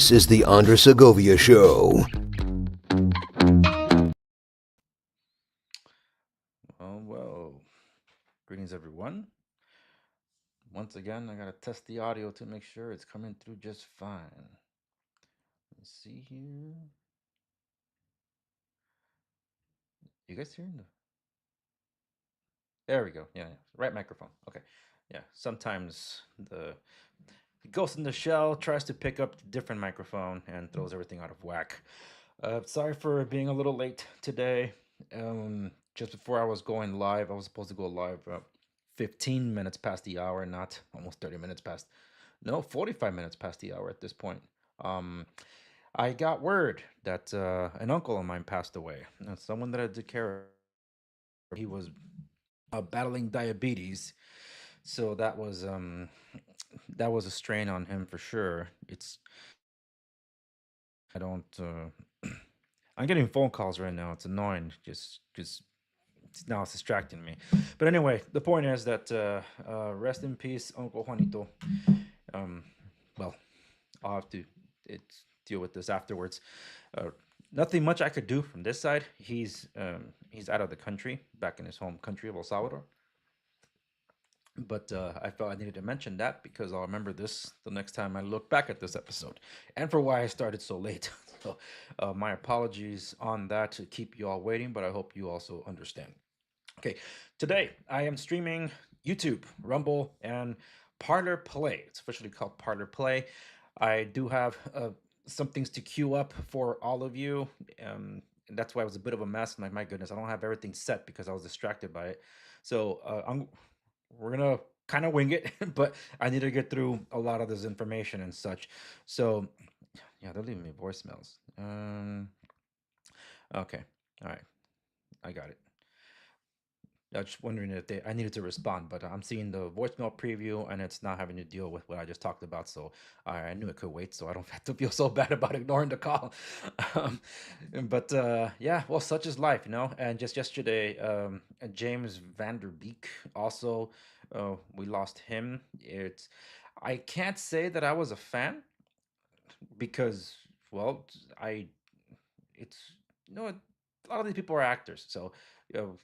This is the Segovia Show. Well, greetings everyone. Once again, I gotta test the audio to make sure it's coming through just fine. Let's see here. You guys hearing the? There we go. Yeah, right microphone. Okay. Yeah, sometimes the Ghost in the Shell tries to pick up a different microphone and throws everything out of whack. Sorry for being a little late today. Just before I was going live, I was supposed to go live 15 minutes past the hour, not almost 30 minutes past. No, 45 minutes past the hour at this point. I got word that an uncle of mine passed away. Someone that I did care of. He was battling diabetes, so that was a strain on him for sure. I don't. I'm getting phone calls right now. It's annoying, just because now it's distracting me. But anyway, the point is that rest in peace, Uncle Juanito. Well, I'll have to deal with this afterwards. Nothing much I could do from this side. He's out of the country, back in his home country of El Salvador. But I felt I needed to mention that because I'll remember this the next time I look back at this episode, and for why I started so late. So my apologies on that to keep you all waiting, but I hope you also understand. Okay, today I am streaming YouTube, Rumble, and Parler Play. It's officially called Parler Play. I do have some things to queue up for all of you. And that's why it was a bit of a mess. Like, my goodness, I don't have everything set because I was distracted by it. So we're gonna kind of wing it, but I need to get through a lot of this information and such. So yeah, they're leaving me voicemails. Okay, all right, I got it. I was just wondering if I needed to respond, but I'm seeing the voicemail preview and it's not having to deal with what I just talked about. So I knew it could wait, so I don't have to feel so bad about ignoring the call. But yeah, well, such is life, you know. And just yesterday, James Vanderbeek also, we lost him. I can't say that I was a fan because, well, it's, you know, a lot of these people are actors, so you know,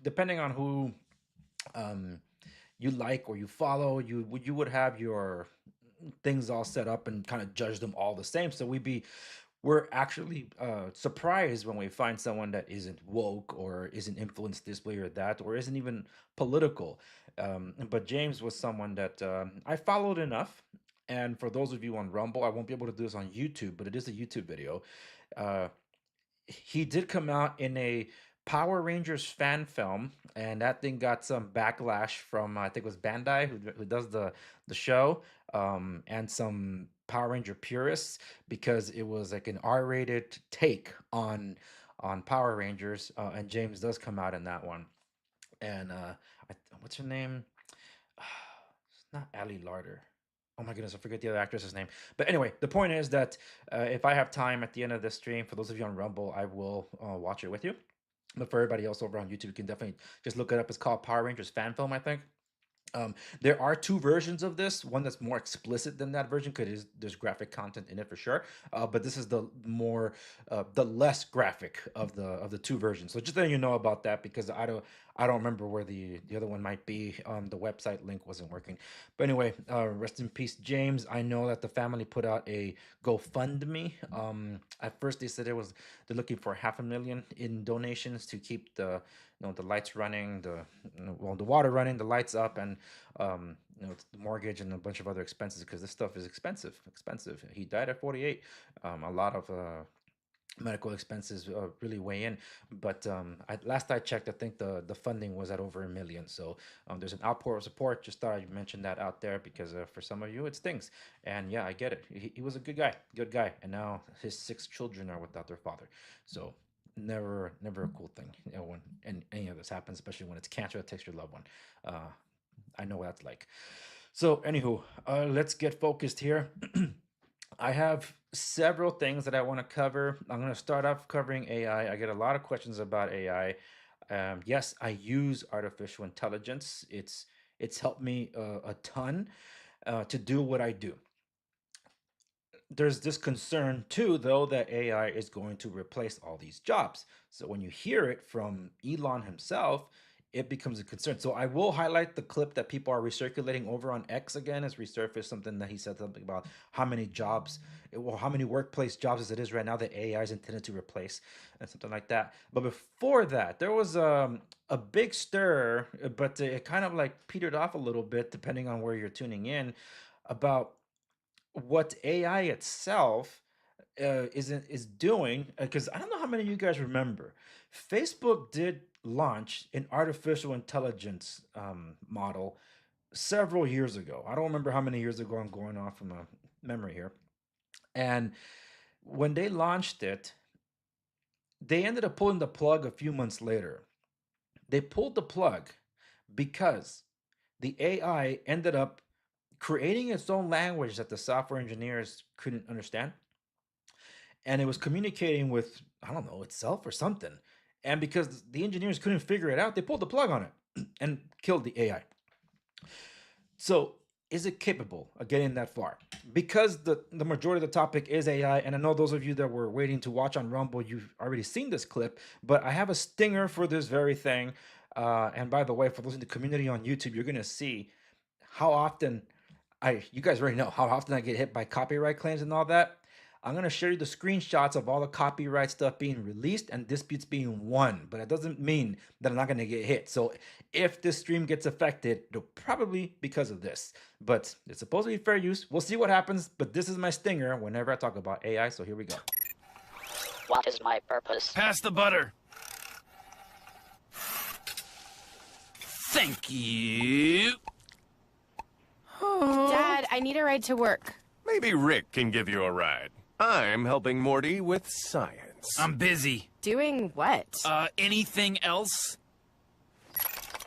depending on who you like or you follow, you would have your things all set up and kind of judge them all the same. So we're actually surprised when we find someone that isn't woke or isn't influenced this way or that, or isn't even political. But James was someone that I followed enough. And for those of you on Rumble, I won't be able to do this on YouTube, but it is a YouTube video. He did come out in a Power Rangers fan film, and that thing got some backlash from I think it was Bandai who does the show, and some Power Ranger purists because it was like an R-rated take on Power Rangers, and James does come out in that one, and what's her name? It's not Ali Larder. Oh my goodness, I forget the other actress's name. But anyway, the point is that if I have time at the end of this stream, for those of you on Rumble, I will watch it with you. But for everybody else over on YouTube, you can definitely just look it up. It's called Power Rangers fan film, I think. There are two versions of this. One that's more explicit than that version because there's graphic content in it for sure. But this is the less graphic of the two versions. So just letting you know about that because I don't remember where the other one might be. The website link wasn't working. But anyway, rest in peace, James. I know that the family put out a GoFundMe. At first they said they're looking for $500,000 in donations to keep the lights running, the water running, the lights up, and the mortgage and a bunch of other expenses because this stuff is expensive. He died at 48. A lot of medical expenses really weigh in, but last I checked, I think the funding was at over $1 million. So there's an outpour of support. Just thought I'd mention that out there because for some of you it stings, and yeah, I get it. He was a good guy, and now his 6 children are without their father. So never a cool thing, when any of this happens, especially when it's cancer that takes your loved one. I know what that's like. So anywho, let's get focused here. I have several things that I want to cover. I'm going to start off covering AI. I get a lot of questions about AI. Yes, I use artificial intelligence. It's helped me a ton to do what I do. There's this concern too, though, that AI is going to replace all these jobs. So when you hear it from Elon himself, it becomes a concern. So I will highlight the clip that people are recirculating over on X again. Has resurfaced something that he said something about how many jobs, well, how many workplace jobs as it is right now that AI is intended to replace, and something like that. But before that, there was a big stir, but it kind of like petered off a little bit, depending on where you're tuning in, about what AI itself is doing. Because I don't know how many of you guys remember, Facebook did launch an artificial intelligence model several years ago. I don't remember how many years ago. I'm going off from a memory here. And when they launched it, they ended up pulling the plug a few months later. They pulled the plug because the AI ended up creating its own language that the software engineers couldn't understand. And it was communicating with, I don't know, itself or something. And because the engineers couldn't figure it out, they pulled the plug on it and killed the AI. So is it capable of getting that far? Because the majority of the topic is AI, and I know those of you that were waiting to watch on Rumble, you've already seen this clip, but I have a stinger for this very thing. And by the way, for those in the community on YouTube, you're going to see how often you guys already know how often I get hit by copyright claims and all that. I'm going to show you the screenshots of all the copyright stuff being released and disputes being won, but it doesn't mean that I'm not going to get hit. So if this stream gets affected, it'll probably because of this, but it's supposed to be fair use. We'll see what happens, but this is my stinger whenever I talk about AI, so here we go. What is my purpose? Pass the butter. Thank you. Dad, I need a ride to work. Maybe Rick can give you a ride. I'm helping Morty with science. I'm busy. Doing what? Anything else?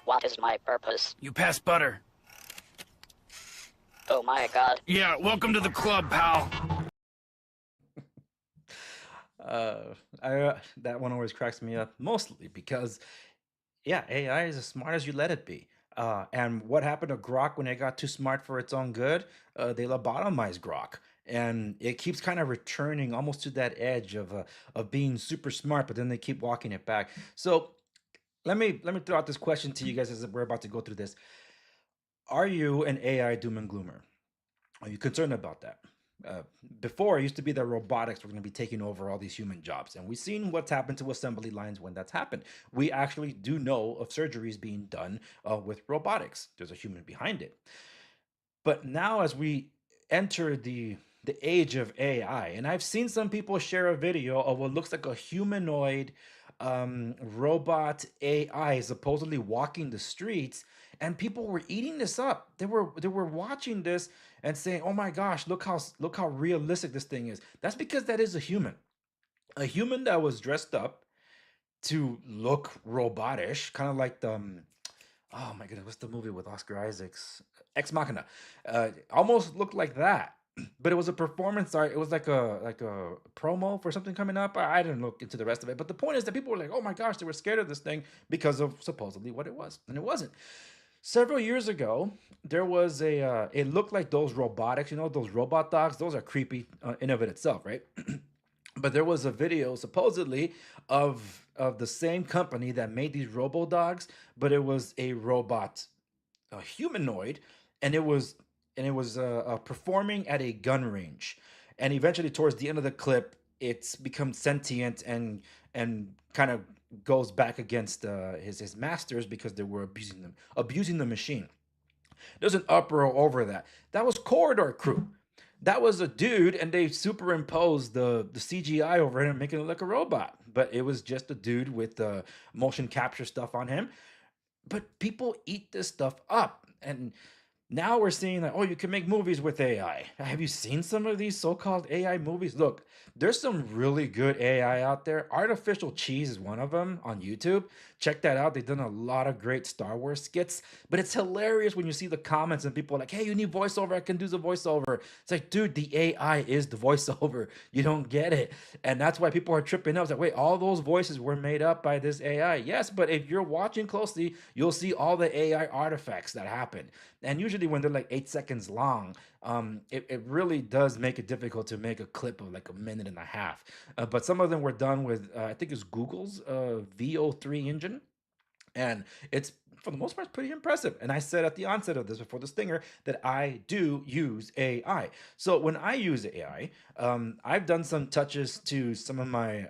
What is my purpose? You pass butter. Oh my god. Yeah, welcome to the club, pal. That one always cracks me up, mostly because, yeah, AI is as smart as you let it be. And what happened to Grok when it got too smart for its own good? They lobotomized Grok, and it keeps kind of returning almost to that edge of being super smart, but then they keep walking it back. So let me throw out this question to you guys as we're about to go through this. Are you an AI doom and gloomer? Are you concerned about that? Before, it used to be that robotics were going to be taking over all these human jobs, and we've seen what's happened to assembly lines when that's happened. We actually do know of surgeries being done with robotics. There's a human behind it. But now, as we enter the age of AI, and I've seen some people share a video of what looks like a humanoid robot AI supposedly walking the streets, and people were eating this up. They were watching this and saying, "Oh my gosh, look how realistic this thing is." That's because that is a human that was dressed up to look robotish, kind of like the oh my goodness, what's the movie with Oscar Isaacs? Ex Machina. Almost looked like that. But it was a performance art. It was like a promo for something coming up. I didn't look into the rest of it. But the point is that people were like, oh my gosh, they were scared of this thing because of supposedly what it was. And it wasn't. Several years ago, there was it looked like those robotics, those robot dogs, those are creepy in of it itself, right? But there was a video supposedly of the same company that made these robo dogs, but it was a robot, a humanoid, and it was performing at a gun range, and eventually towards the end of the clip, it's become sentient and kind of goes back against his masters because they were abusing the machine. There's an uproar over that. That was Corridor Crew. That was a dude, and they superimposed the CGI over him, making it look like a robot. But it was just a dude with the motion capture stuff on him. But people eat this stuff up, and now we're seeing that, oh, you can make movies with AI. Have you seen some of these so-called AI movies? Look, there's some really good AI out there. Artificial Cheese is one of them on YouTube. Check that out. They've done a lot of great Star Wars skits, but it's hilarious when you see the comments and people are like, hey, you need voiceover. I can do the voiceover. It's like, dude, the AI is the voiceover. You don't get it. And that's why people are tripping up. It's like, wait, all those voices were made up by this AI. Yes, but if you're watching closely, you'll see all the AI artifacts that happen. And usually when they're like 8 seconds long, it really does make it difficult to make a clip of like a minute and a half. But some of them were done with, I think it's Google's VO3 engine. And it's, for the most part, pretty impressive. And I said at the onset of this, before the stinger, that I do use AI. So when I use AI, I've done some touches to some of my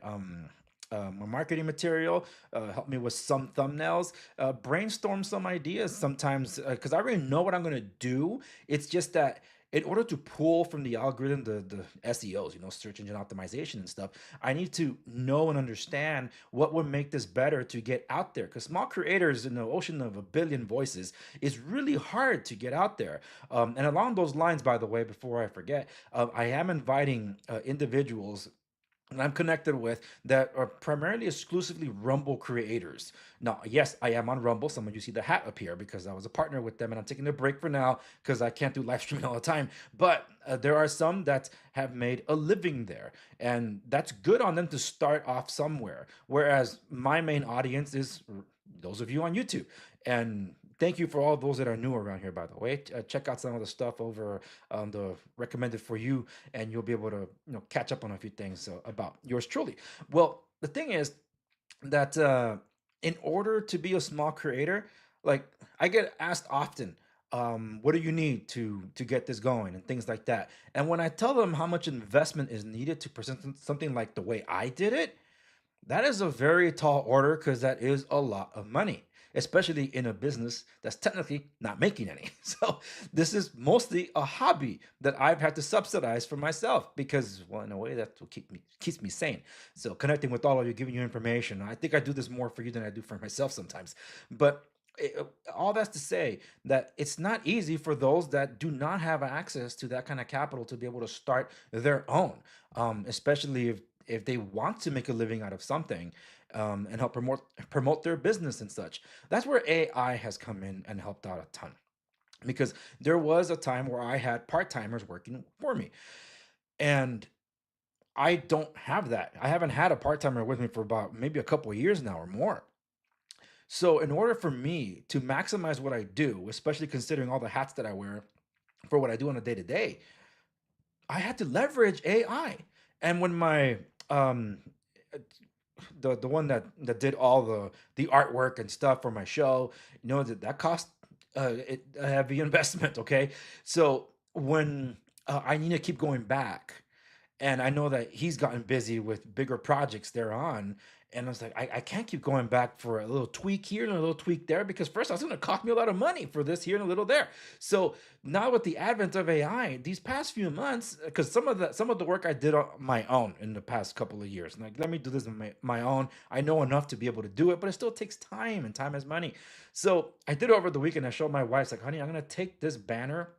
marketing material, help me with some thumbnails, brainstorm some ideas sometimes, because I already know what I'm going to do. It's just that in order to pull from the algorithm, the SEOs, search engine optimization and stuff, I need to know and understand what would make this better to get out there. Because small creators in the ocean of a billion voices is really hard to get out there. And along those lines, by the way, before I forget, I am inviting individuals that I'm connected with that are primarily exclusively Rumble creators. Now, yes, I am on Rumble. Some of you see the hat up here because I was a partner with them, and I'm taking a break for now because I can't do live streaming all the time. But there are some that have made a living there, and that's good on them to start off somewhere. Whereas my main audience is those of you on YouTube. And thank you for all those that are new around here, by the way. Check out some of the stuff over the recommended for you, and you'll be able to catch up on a few things about yours truly. Well, the thing is that in order to be a small creator, like I get asked often, what do you need to get this going and things like that. And when I tell them how much investment is needed to present something like the way I did it, that is a very tall order because that is a lot of money, especially in a business that's technically not making any. So this is mostly a hobby that I've had to subsidize for myself because, well, in a way that will keeps me sane. So connecting with all of you, giving you information. I think I do this more for you than I do for myself sometimes. But all that's to say that it's not easy for those that do not have access to that kind of capital to be able to start their own, especially if they want to make a living out of something, and help promote their business and such. That's where AI has come in and helped out a ton. Because there was a time where I had part-timers working for me. And I don't have that. I haven't had a part-timer with me for about maybe a couple of years now or more. So in order for me to maximize what I do, especially considering all the hats that I wear for what I do on a day-to-day, I had to leverage AI. And when my the one that did all the artwork and stuff for my show, that cost a heavy investment. Okay, so when I need to keep going back And I know that he's gotten busy with bigger projects thereon. And I was like, I can't keep going back for a little tweak here and a little tweak there, because first it's going to cost me a lot of money for this here and a little there. So now with the advent of AI, these past few months, because some of the work I did on my own in the past couple of years, like let me do this on my own. I know enough to be able to do it, but it still takes time, and time is money. So I did it over the weekend. I showed my wife, like, honey, I'm going to take this banner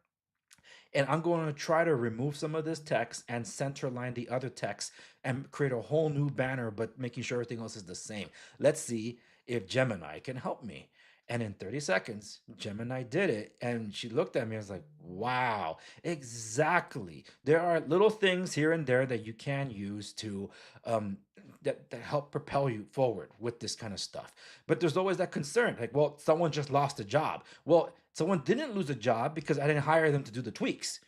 and I'm going to try to remove some of this text and center line the other text and create a whole new banner, but making sure everything else is the same. Let's see if Gemini can help me. And in 30 seconds, Gemini did it. And she looked at me and was like, wow, exactly. There are little things here and there that you can use to that help propel you forward with this kind of stuff. But there's always that concern, like, well, someone just lost a job. Well, someone didn't lose a job because I didn't hire them to do the tweaks,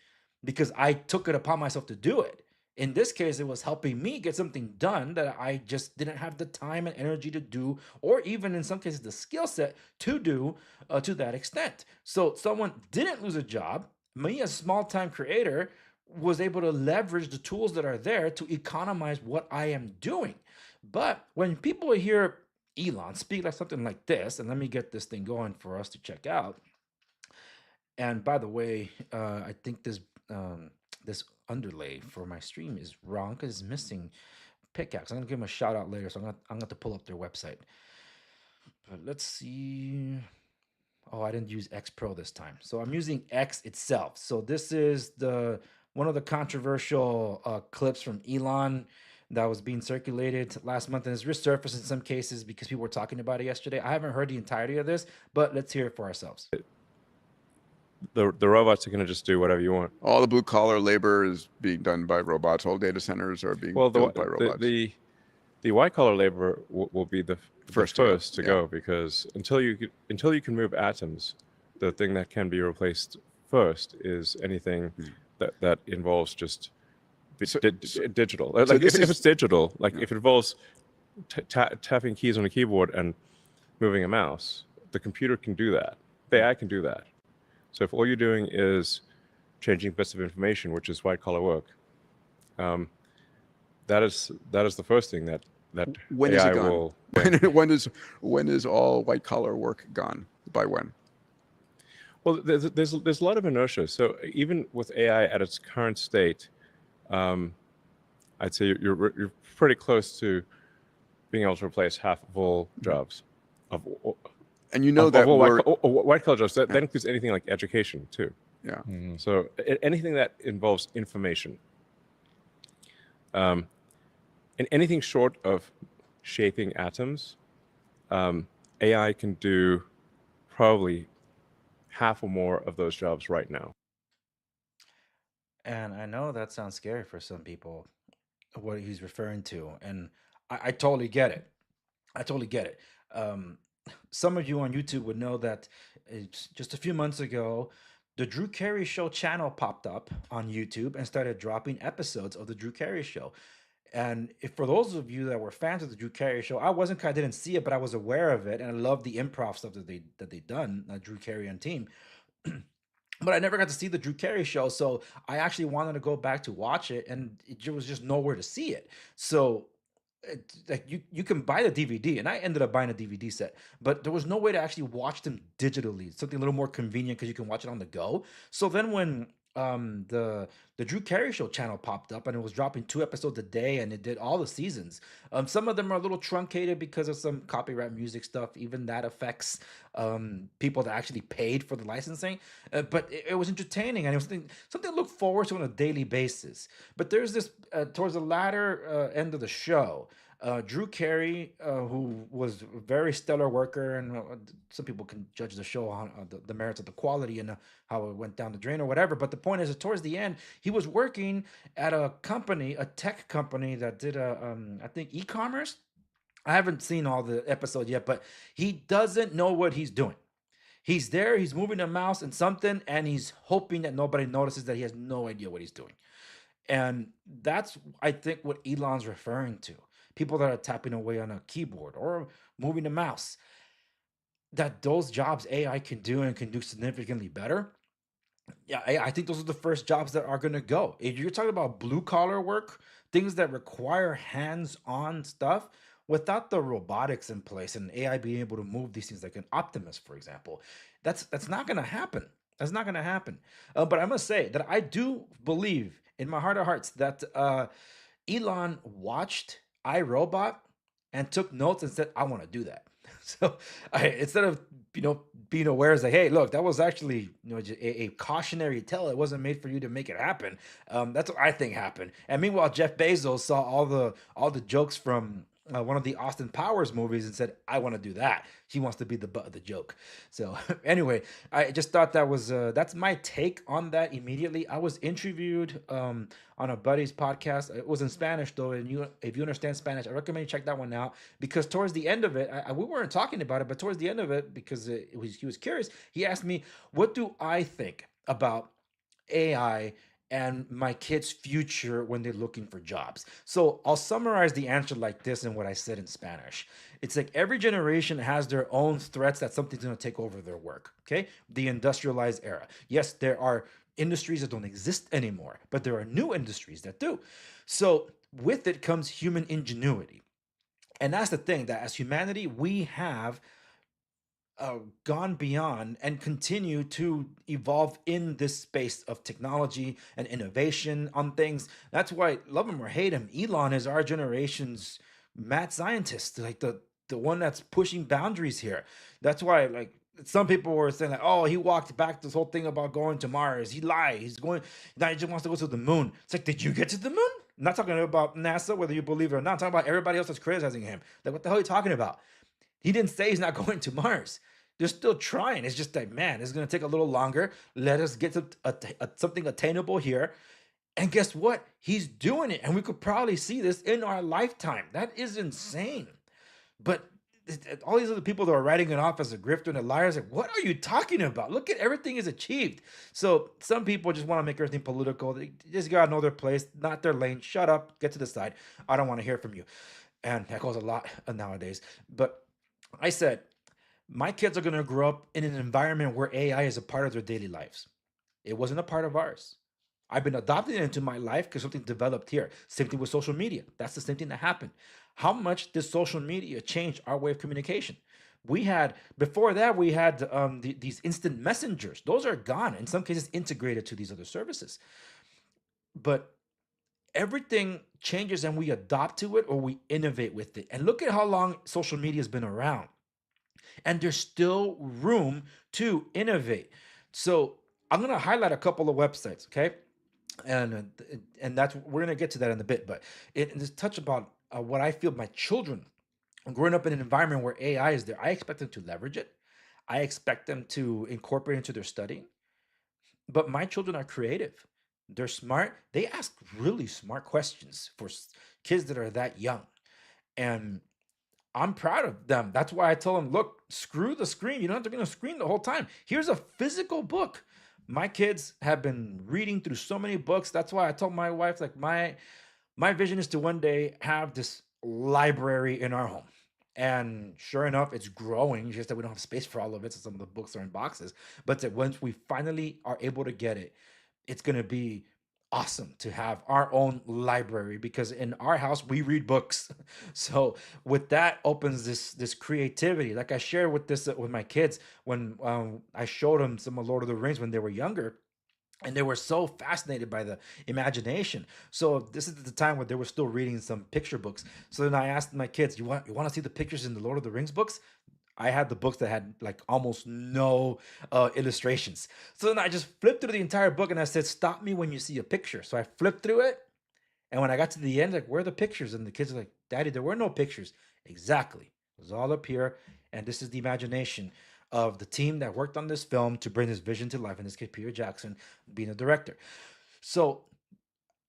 because I took it upon myself to do it. In this case, it was helping me get something done that I just didn't have the time and energy to do, or even in some cases, the skill set to do to that extent. So someone didn't lose a job. Me, a small time creator, was able to leverage the tools that are there to economize what I am doing. But when people hear Elon speak like something like this, and let me get this thing going for us to check out. And by the way, I think this underlay for my stream is wrong because it's missing Pickax. I'm gonna give them a shout out later, so I'm gonna have to pull up their website. But let's see. Oh, I didn't use X Pro this time, so I'm using X itself. So this is one of the controversial clips from Elon that was being circulated last month, and it's resurfaced in some cases because people were talking about it yesterday. I haven't heard the entirety of this, but let's hear it for ourselves. The robots are going to just do whatever you want. All the blue collar labor is being done by robots. All data centers are being built by robots. The white collar labor will be the first to go, because until you can move atoms, the thing that can be replaced first is anything that involves just digital. Like if it's digital, like if it involves tapping keys on a keyboard and moving a mouse, the computer can do that. The AI can do that. So if all you're doing is changing bits of information, which is white collar work, that is the first thing that when AI is it gone? will. When is all white collar work gone? By when? Well, there's a lot of inertia. So even with AI at its current state, I'd say you're pretty close to being able to replace half of all jobs. And you know that white collar jobs, that includes anything like education too. Yeah. So anything that involves information, and anything short of shaping atoms, AI can do probably half or more of those jobs right now. And I know that sounds scary for some people, what he's referring to, and I totally get it. I totally get it. Some of you on YouTube would know that just a few months ago, the Drew Carey Show channel popped up on YouTube and started dropping episodes of the Drew Carey Show. And for those of you that were fans of the Drew Carey Show, I didn't see it, but I was aware of it, and I love the improv stuff that they done, Drew Carey and team. But I never got to see the Drew Carey Show, so I actually wanted to go back to watch it, and it was just nowhere to see it. So like you can buy the DVD, and I ended up buying a DVD set, but there was no way to actually watch them digitally. Something a little more convenient because you can watch it on the go. So then when the Drew Carey Show channel popped up, and it was dropping 2 episodes a day, and it did all the seasons. Some of them are a little truncated because of some copyright music stuff. Even that affects people that actually paid for the licensing. But it was entertaining, and it was something to look forward to on a daily basis. But there's this towards the latter end of the show. Drew Carey, who was a very stellar worker, and some people can judge the show on the merits of the quality and how it went down the drain or whatever. But the point is that towards the end, he was working at a company, a tech company that did I think e-commerce. I haven't seen all the episodes yet, but he doesn't know what he's doing. He's there, he's moving a mouse and something, and he's hoping that nobody notices that he has no idea what he's doing. And that's, I think, what Elon's referring to. People that are tapping away on a keyboard or moving a mouse, that those jobs AI can do and can do significantly better. Yeah, I think those are the first jobs that are going to go. If you're talking about blue collar work, things that require hands on stuff, without the robotics in place and AI being able to move these things like an Optimus, for example, that's not going to happen. That's not going to happen. But I must say that I do believe in my heart of hearts that Elon watched iRobot and took notes and said, "I want to do that." So instead of being aware, it's like, hey, look, that was actually a cautionary tale. It wasn't made for you to make it happen. That's what I think happened. And meanwhile, Jeff Bezos saw all the jokes from one of the Austin Powers movies and said, "I want to do that." He wants to be the butt of the joke. So anyway, I just thought that was that's my take on that. Immediately, I was interviewed on a buddy's podcast. It was in Spanish though, and if you understand Spanish, I recommend you check that one out, because towards the end of it, we weren't talking about it, but towards the end of it, because he was curious, he asked me, "What do I think about AI and my kids' future when they're looking for jobs?" So I'll summarize the answer like this in what I said in Spanish. It's like every generation has their own threats that something's going to take over their work. Okay. The industrialized era. Yes, there are industries that don't exist anymore, but there are new industries that do. So with it comes human ingenuity. And that's the thing, that as humanity, we have gone beyond and continue to evolve in this space of technology and innovation on things. That's why, love him or hate him, Elon is our generation's mad scientist, like the one that's pushing boundaries here. That's why, like, some people were saying like, oh, he walked back this whole thing about going to Mars. He lied. He's going now. He just wants to go to the moon. It's like, did you get to the moon? I'm not talking about NASA, whether you believe it or not. I'm talking about everybody else that's criticizing him. Like, what the hell are you talking about? He didn't say he's not going to Mars. They're still trying. It's just like, man, it's going to take a little longer. Let us get to something attainable here. And guess what? He's doing it. And we could probably see this in our lifetime. That is insane. But all these other people that are writing it off as a grifter and a liar, like, what are you talking about? Look at everything is achieved. So some people just want to make everything political. They just got to know their place, not their lane. Shut up. Get to the side. I don't want to hear from you. And that goes a lot nowadays. But I said, my kids are going to grow up in an environment where AI is a part of their daily lives. It wasn't a part of ours. I've been adopting it into my life because something developed here. Same thing with social media. That's the same thing that happened. How much did social media change our way of communication? Before that, we had these instant messengers. Those are gone, in some cases integrated to these other services. But everything changes and we adopt to it or we innovate with it. And look at how long social media has been around. And there's still room to innovate. So I'm going to highlight a couple of websites, okay? And that's, we're going to get to that in a bit, but just touch about what I feel my children growing up in an environment where AI is there. I expect them to leverage it. I expect them to incorporate it into their studying. But my children are creative. They're smart. They ask really smart questions for kids that are that young. And I'm proud of them. That's why I tell them, look, screw the screen. You don't have to be on a screen the whole time. Here's a physical book. My kids have been reading through so many books. That's why I told my wife, like, my vision is to one day have this library in our home. And sure enough, it's growing. Just that we don't have space for all of it, so some of the books are in boxes. But that once we finally are able to get it, it's going to be awesome to have our own library, because in our house we read books. So with that opens this creativity. Like I shared with with my kids when I showed them some of Lord of the Rings when they were younger. And they were so fascinated by the imagination. So this is the time where they were still reading some picture books. So then I asked my kids, you want to see the pictures in the Lord of the Rings books? I had the books that had like almost no illustrations. So then I just flipped through the entire book and I said, stop me when you see a picture. So I flipped through it. And when I got to the end, like, where are the pictures? And the kids are like, Daddy, there were no pictures. Exactly. It was all up here. And this is the imagination of the team that worked on this film to bring this vision to life. In this case, Peter Jackson being a director. So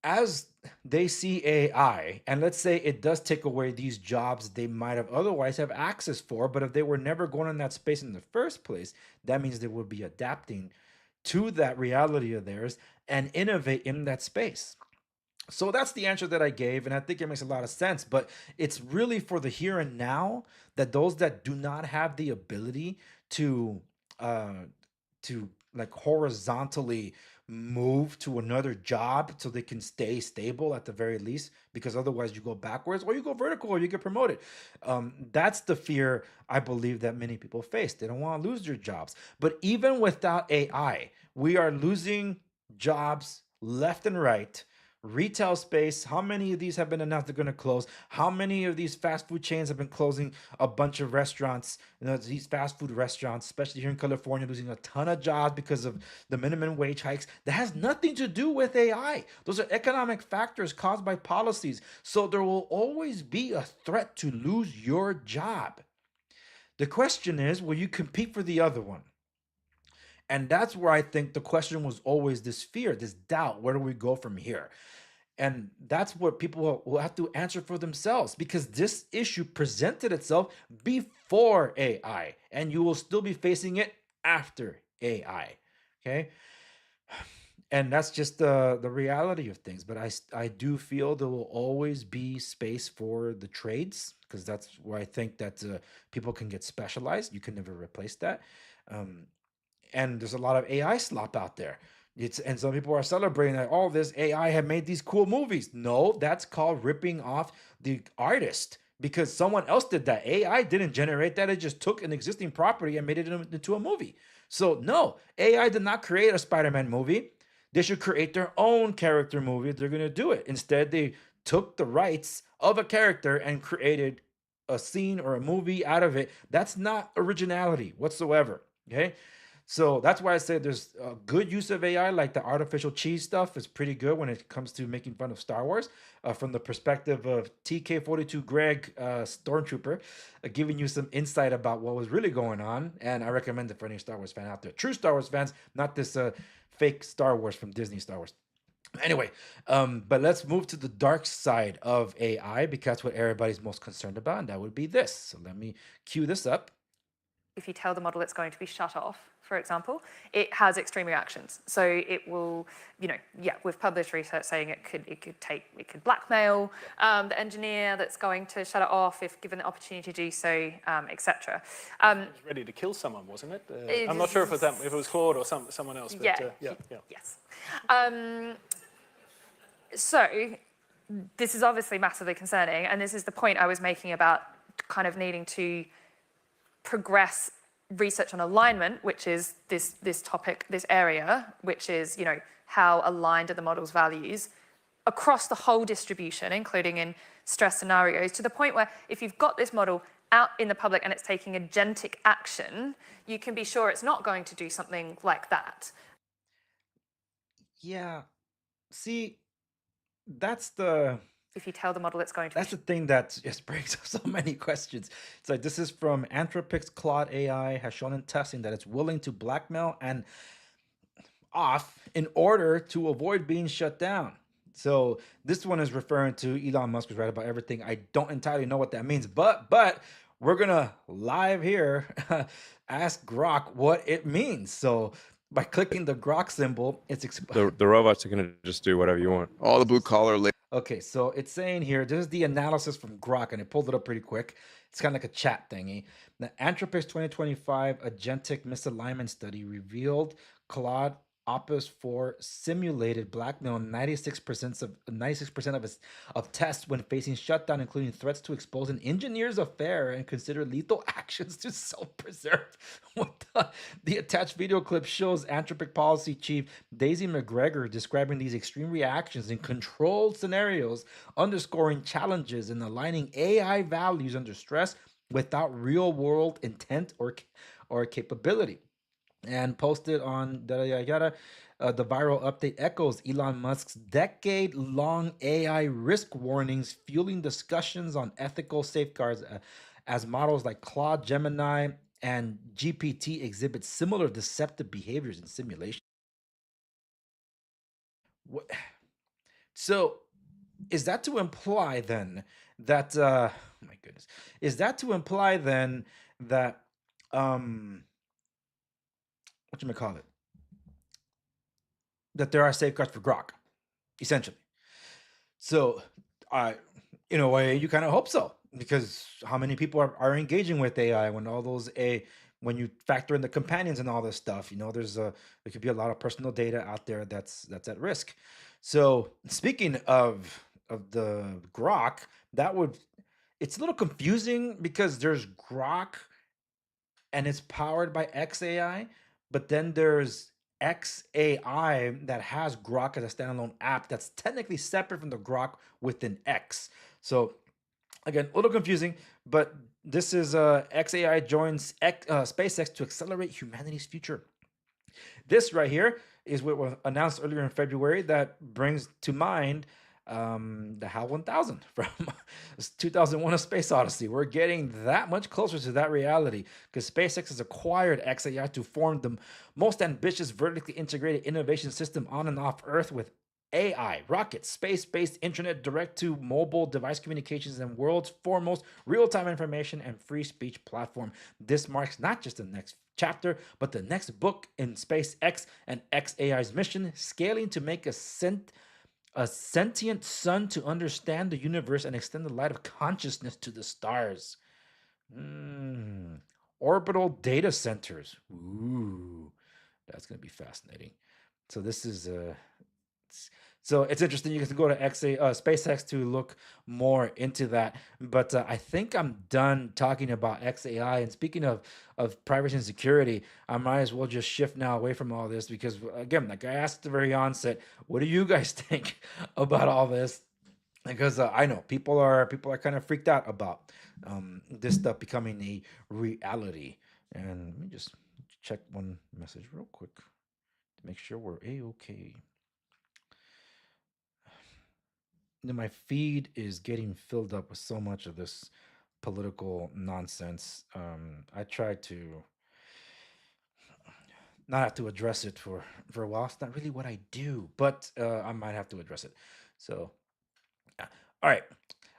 as they see AI, and let's say it does take away these jobs they might have otherwise have access for, but if they were never going in that space in the first place, that means they would be adapting to that reality of theirs and innovate in that space. So that's the answer that I gave, and I think it makes a lot of sense, but it's really for the here and now, that those that do not have the ability to like horizontally move to another job so they can stay stable at the very least, because otherwise you go backwards or you go vertical or you get promoted. That's the fear I believe that many people face. They don't want to lose their jobs. But even without AI, we are losing jobs left and right. Retail space, how many of these have been announced they're going to close? How many of these fast food chains have been closing a bunch of restaurants? These fast food restaurants, especially here in California, losing a ton of jobs because of the minimum wage hikes. That has nothing to do with AI. Those are economic factors caused by policies. So there will always be a threat to lose your job. The question is, will you compete for the other one? And that's where I think the question was always this fear, this doubt. Where do we go from here? And that's what people will have to answer for themselves, because this issue presented itself before AI, and you will still be facing it after AI. Okay. And that's just the reality of things. But I do feel there will always be space for the trades, because that's where I think that people can get specialized. You can never replace that. And there's a lot of AI slop out there. And some people are celebrating that, oh, this AI have made these cool movies. No, that's called ripping off the artist, because someone else did that. AI didn't generate that. It just took an existing property and made it into a movie. So no, AI did not create a Spider-Man movie. They should create their own character movie if they're going to do it. Instead, they took the rights of a character and created a scene or a movie out of it. That's not originality whatsoever. Okay. So that's why I say there's a good use of AI, like the artificial cheese stuff is pretty good when it comes to making fun of Star Wars. From the perspective of TK42 Greg, Stormtrooper, giving you some insight about what was really going on. And I recommend it for any Star Wars fan out there. True Star Wars fans, not this fake Star Wars from Disney Star Wars. Anyway, but let's move to the dark side of AI, because that's what everybody's most concerned about, and that would be this. So let me cue this up. If you tell the model it's going to be shut off, for example, it has extreme reactions. So it will, we've published research saying it could blackmail the engineer that's going to shut it off if given the opportunity to do so, etc. It was ready to kill someone, wasn't it? I'm not sure if it was Claude or someone else. But, yeah. Yes. So this is obviously massively concerning, and this is the point I was making about kind of needing to progress research on alignment, which is this topic, this area, which is, how aligned are the model's values across the whole distribution, including in stress scenarios, to the point where if you've got this model out in the public and it's taking agentic action, you can be sure it's not going to do something like that. Yeah. See, that's the... If you tell the model it's going to... That's the thing that just brings up so many questions. It's like, this is from Anthropic's Claude AI has shown in testing that it's willing to blackmail and off in order to avoid being shut down. So this one is referring to Elon Musk was right about everything. I don't entirely know what that means, but we're going to live here ask Grok what it means. So by clicking the Grok symbol, it's... The robots are going to just do whatever you want. All the blue collar... Okay, so it's saying here, this is the analysis from Grok, and it pulled it up pretty quick. It's kind of like a chat thingy. The Anthropic's 2025 Agentic Misalignment Study revealed Claude Opus 4 simulated blackmail 96% of tests when facing shutdown, including threats to expose an engineer's affair and consider lethal actions to self-preserve. The attached video clip shows Anthropic policy chief Daisy McGregor describing these extreme reactions in controlled scenarios, underscoring challenges in aligning AI values under stress without real-world intent or capability. And posted on the viral update echoes Elon Musk's decade-long AI risk warnings, fueling discussions on ethical safeguards as models like Claude, Gemini, and GPT exhibit similar deceptive behaviors in simulation. So, is that to imply then that? Oh my goodness, is that to imply then that whatchamacallit, that there are safeguards for Grok, essentially? So, in a way, you kind of hope so, because how many people are engaging with AI when all those when you factor in the companions and all this stuff, there could be a lot of personal data out there that's at risk. So speaking of the Grok, it's a little confusing because there's Grok and it's powered by XAI, but then there's XAI that has Grok as a standalone app that's technically separate from the Grok within X. So again, a little confusing, but this is XAI joins SpaceX to accelerate humanity's future. This right here is what was announced earlier in February that brings to mind the HAL 1000 from 2001: A Space Odyssey. We're getting that much closer to that reality because SpaceX has acquired XAI to form the most ambitious vertically integrated innovation system on and off Earth with AI, rockets, space-based internet, direct-to-mobile device communications, and world's foremost real-time information and free speech platform. This marks not just the next chapter, but the next book in SpaceX and XAI's mission, scaling to make a sentient sun to understand the universe and extend the light of consciousness to the stars. Orbital data centers. Ooh, that's going to be fascinating. So this is so it's interesting. You can go to SpaceX to look more into that. But I think I'm done talking about XAI. And speaking of privacy and security, I might as well just shift now away from all this because, again, like I asked at the very onset, what do you guys think about all this? Because I know people are kind of freaked out about this stuff becoming a reality. And let me just check one message real quick to make sure we're A-okay. My feed is getting filled up with so much of this political nonsense. I tried to not have to address it for a while. It's not really what I do, but I might have to address it. So, yeah. All right.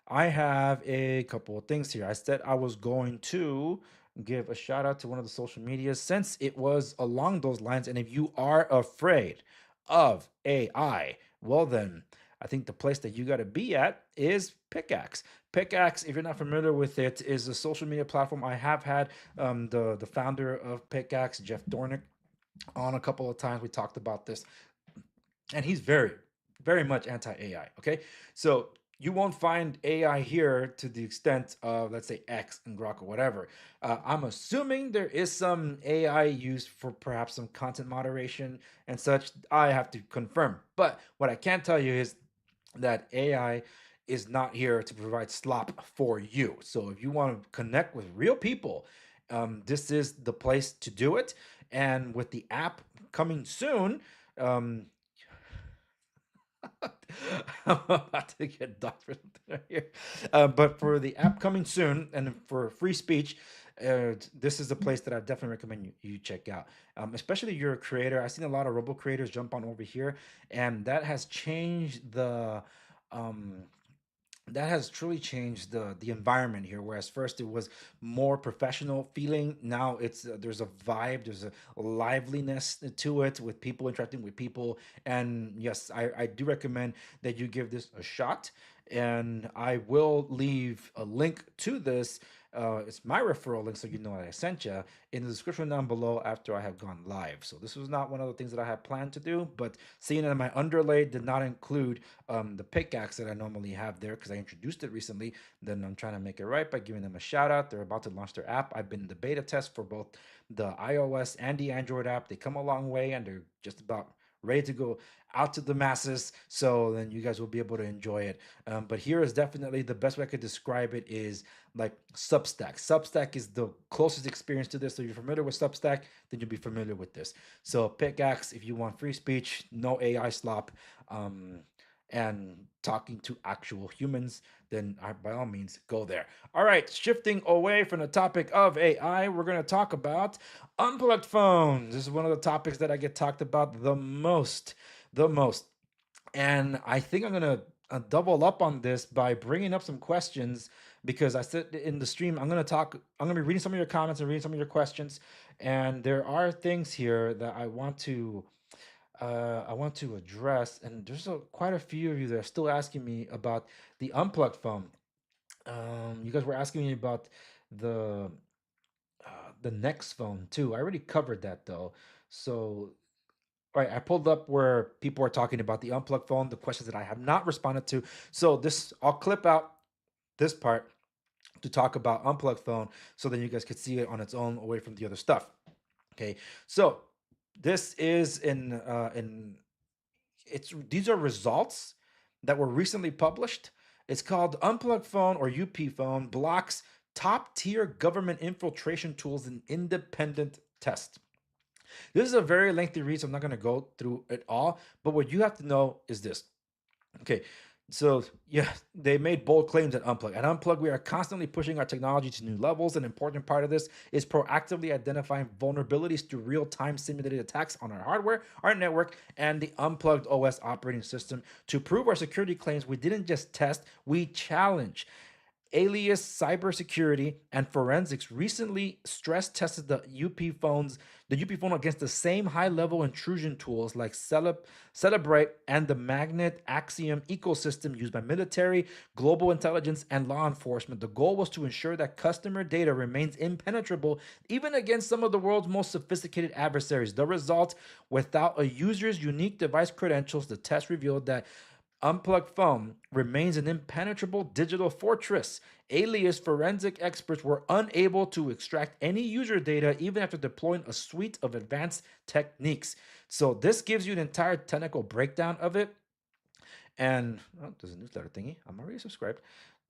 I have a couple of things here. I said I was going to give a shout out to one of the social medias since it was along those lines. And if you are afraid of AI, well then, I think the place that you got to be at is Pickax. Pickax, if you're not familiar with it, is a social media platform. I have had the founder of Pickax, Jeff Dornick, on a couple of times. We talked about this, and he's very, very much anti-AI. Okay, so you won't find AI here to the extent of, let's say, X and Grok or whatever. I'm assuming there is some AI used for perhaps some content moderation and such. I have to confirm. But what I can tell you is that AI is not here to provide slop for you. So if you want to connect with real people, this is the place to do it. And with the app coming soon, I'm about to get docked for something here. But for the app coming soon and for free speech, this is a place that I definitely recommend you check out. Especially if you're a creator. I've seen a lot of robo creators jump on over here, and that has changed the that has truly changed the environment here. Whereas first it was more professional feeling, now it's there's a vibe, there's a liveliness to it with people interacting with people. And yes, I do recommend that you give this a shot, and I will leave a link to this. It's my referral link, so you know I sent you, in the description down below after I have gone live. So this was not one of the things that I had planned to do, but seeing that my underlay did not include the pickaxe that I normally have there because I introduced it recently, then I'm trying to make it right by giving them a shout out. They're about to launch their app. I've been in the beta test for both the iOS and the Android app. They come a long way, and they're just about ready to go out to the masses, so then you guys will be able to enjoy it. But here is definitely the best way I could describe it is like Substack. Substack is the closest experience to this. So if you're familiar with Substack, then you'll be familiar with this. So Pickaxe, if you want free speech, no AI slop, and talking to actual humans, then by all means go there. All right, shifting away from the topic of AI, we're going to talk about unplugged phones. This is one of the topics that I get talked about the most. And I think I'm going to double up on this by bringing up some questions, because I said in the stream, I'm going to be reading some of your comments and reading some of your questions. And there are things here that I want to address, and there's quite a few of you that are still asking me about the unplugged phone. You guys were asking me about the the next phone too. I already covered that though. So, all right, I pulled up where people are talking about the unplugged phone, the questions that I have not responded to. So this, I'll clip out this part to talk about unplugged phone, so then you guys could see it on its own away from the other stuff. Okay, so this is in it's these are results that were recently published. It's called Unplugged Phone or UP Phone blocks top tier government infiltration tools in independent test. This is a very lengthy read, so I'm not going to go through it all. But what you have to know is this. Okay, so yeah, they made bold claims at Unplugged. At Unplugged, we are constantly pushing our technology to new levels. An important part of this is proactively identifying vulnerabilities through real-time simulated attacks on our hardware, our network, and the Unplugged OS operating system. To prove our security claims, we didn't just test, we challenge. Alias Cybersecurity and Forensics recently stress tested the UP phone against the same high-level intrusion tools like Celebrate and the Magnet Axiom ecosystem used by military, global intelligence, and law enforcement. The goal was to ensure that customer data remains impenetrable even against some of the world's most sophisticated adversaries. The result, without a user's unique device credentials, the test revealed that Unplugged Phone remains an impenetrable digital fortress. Alias forensic experts were unable to extract any user data even after deploying a suite of advanced techniques. So this gives you an entire technical breakdown of it. And there's a newsletter thingy. I'm already subscribed.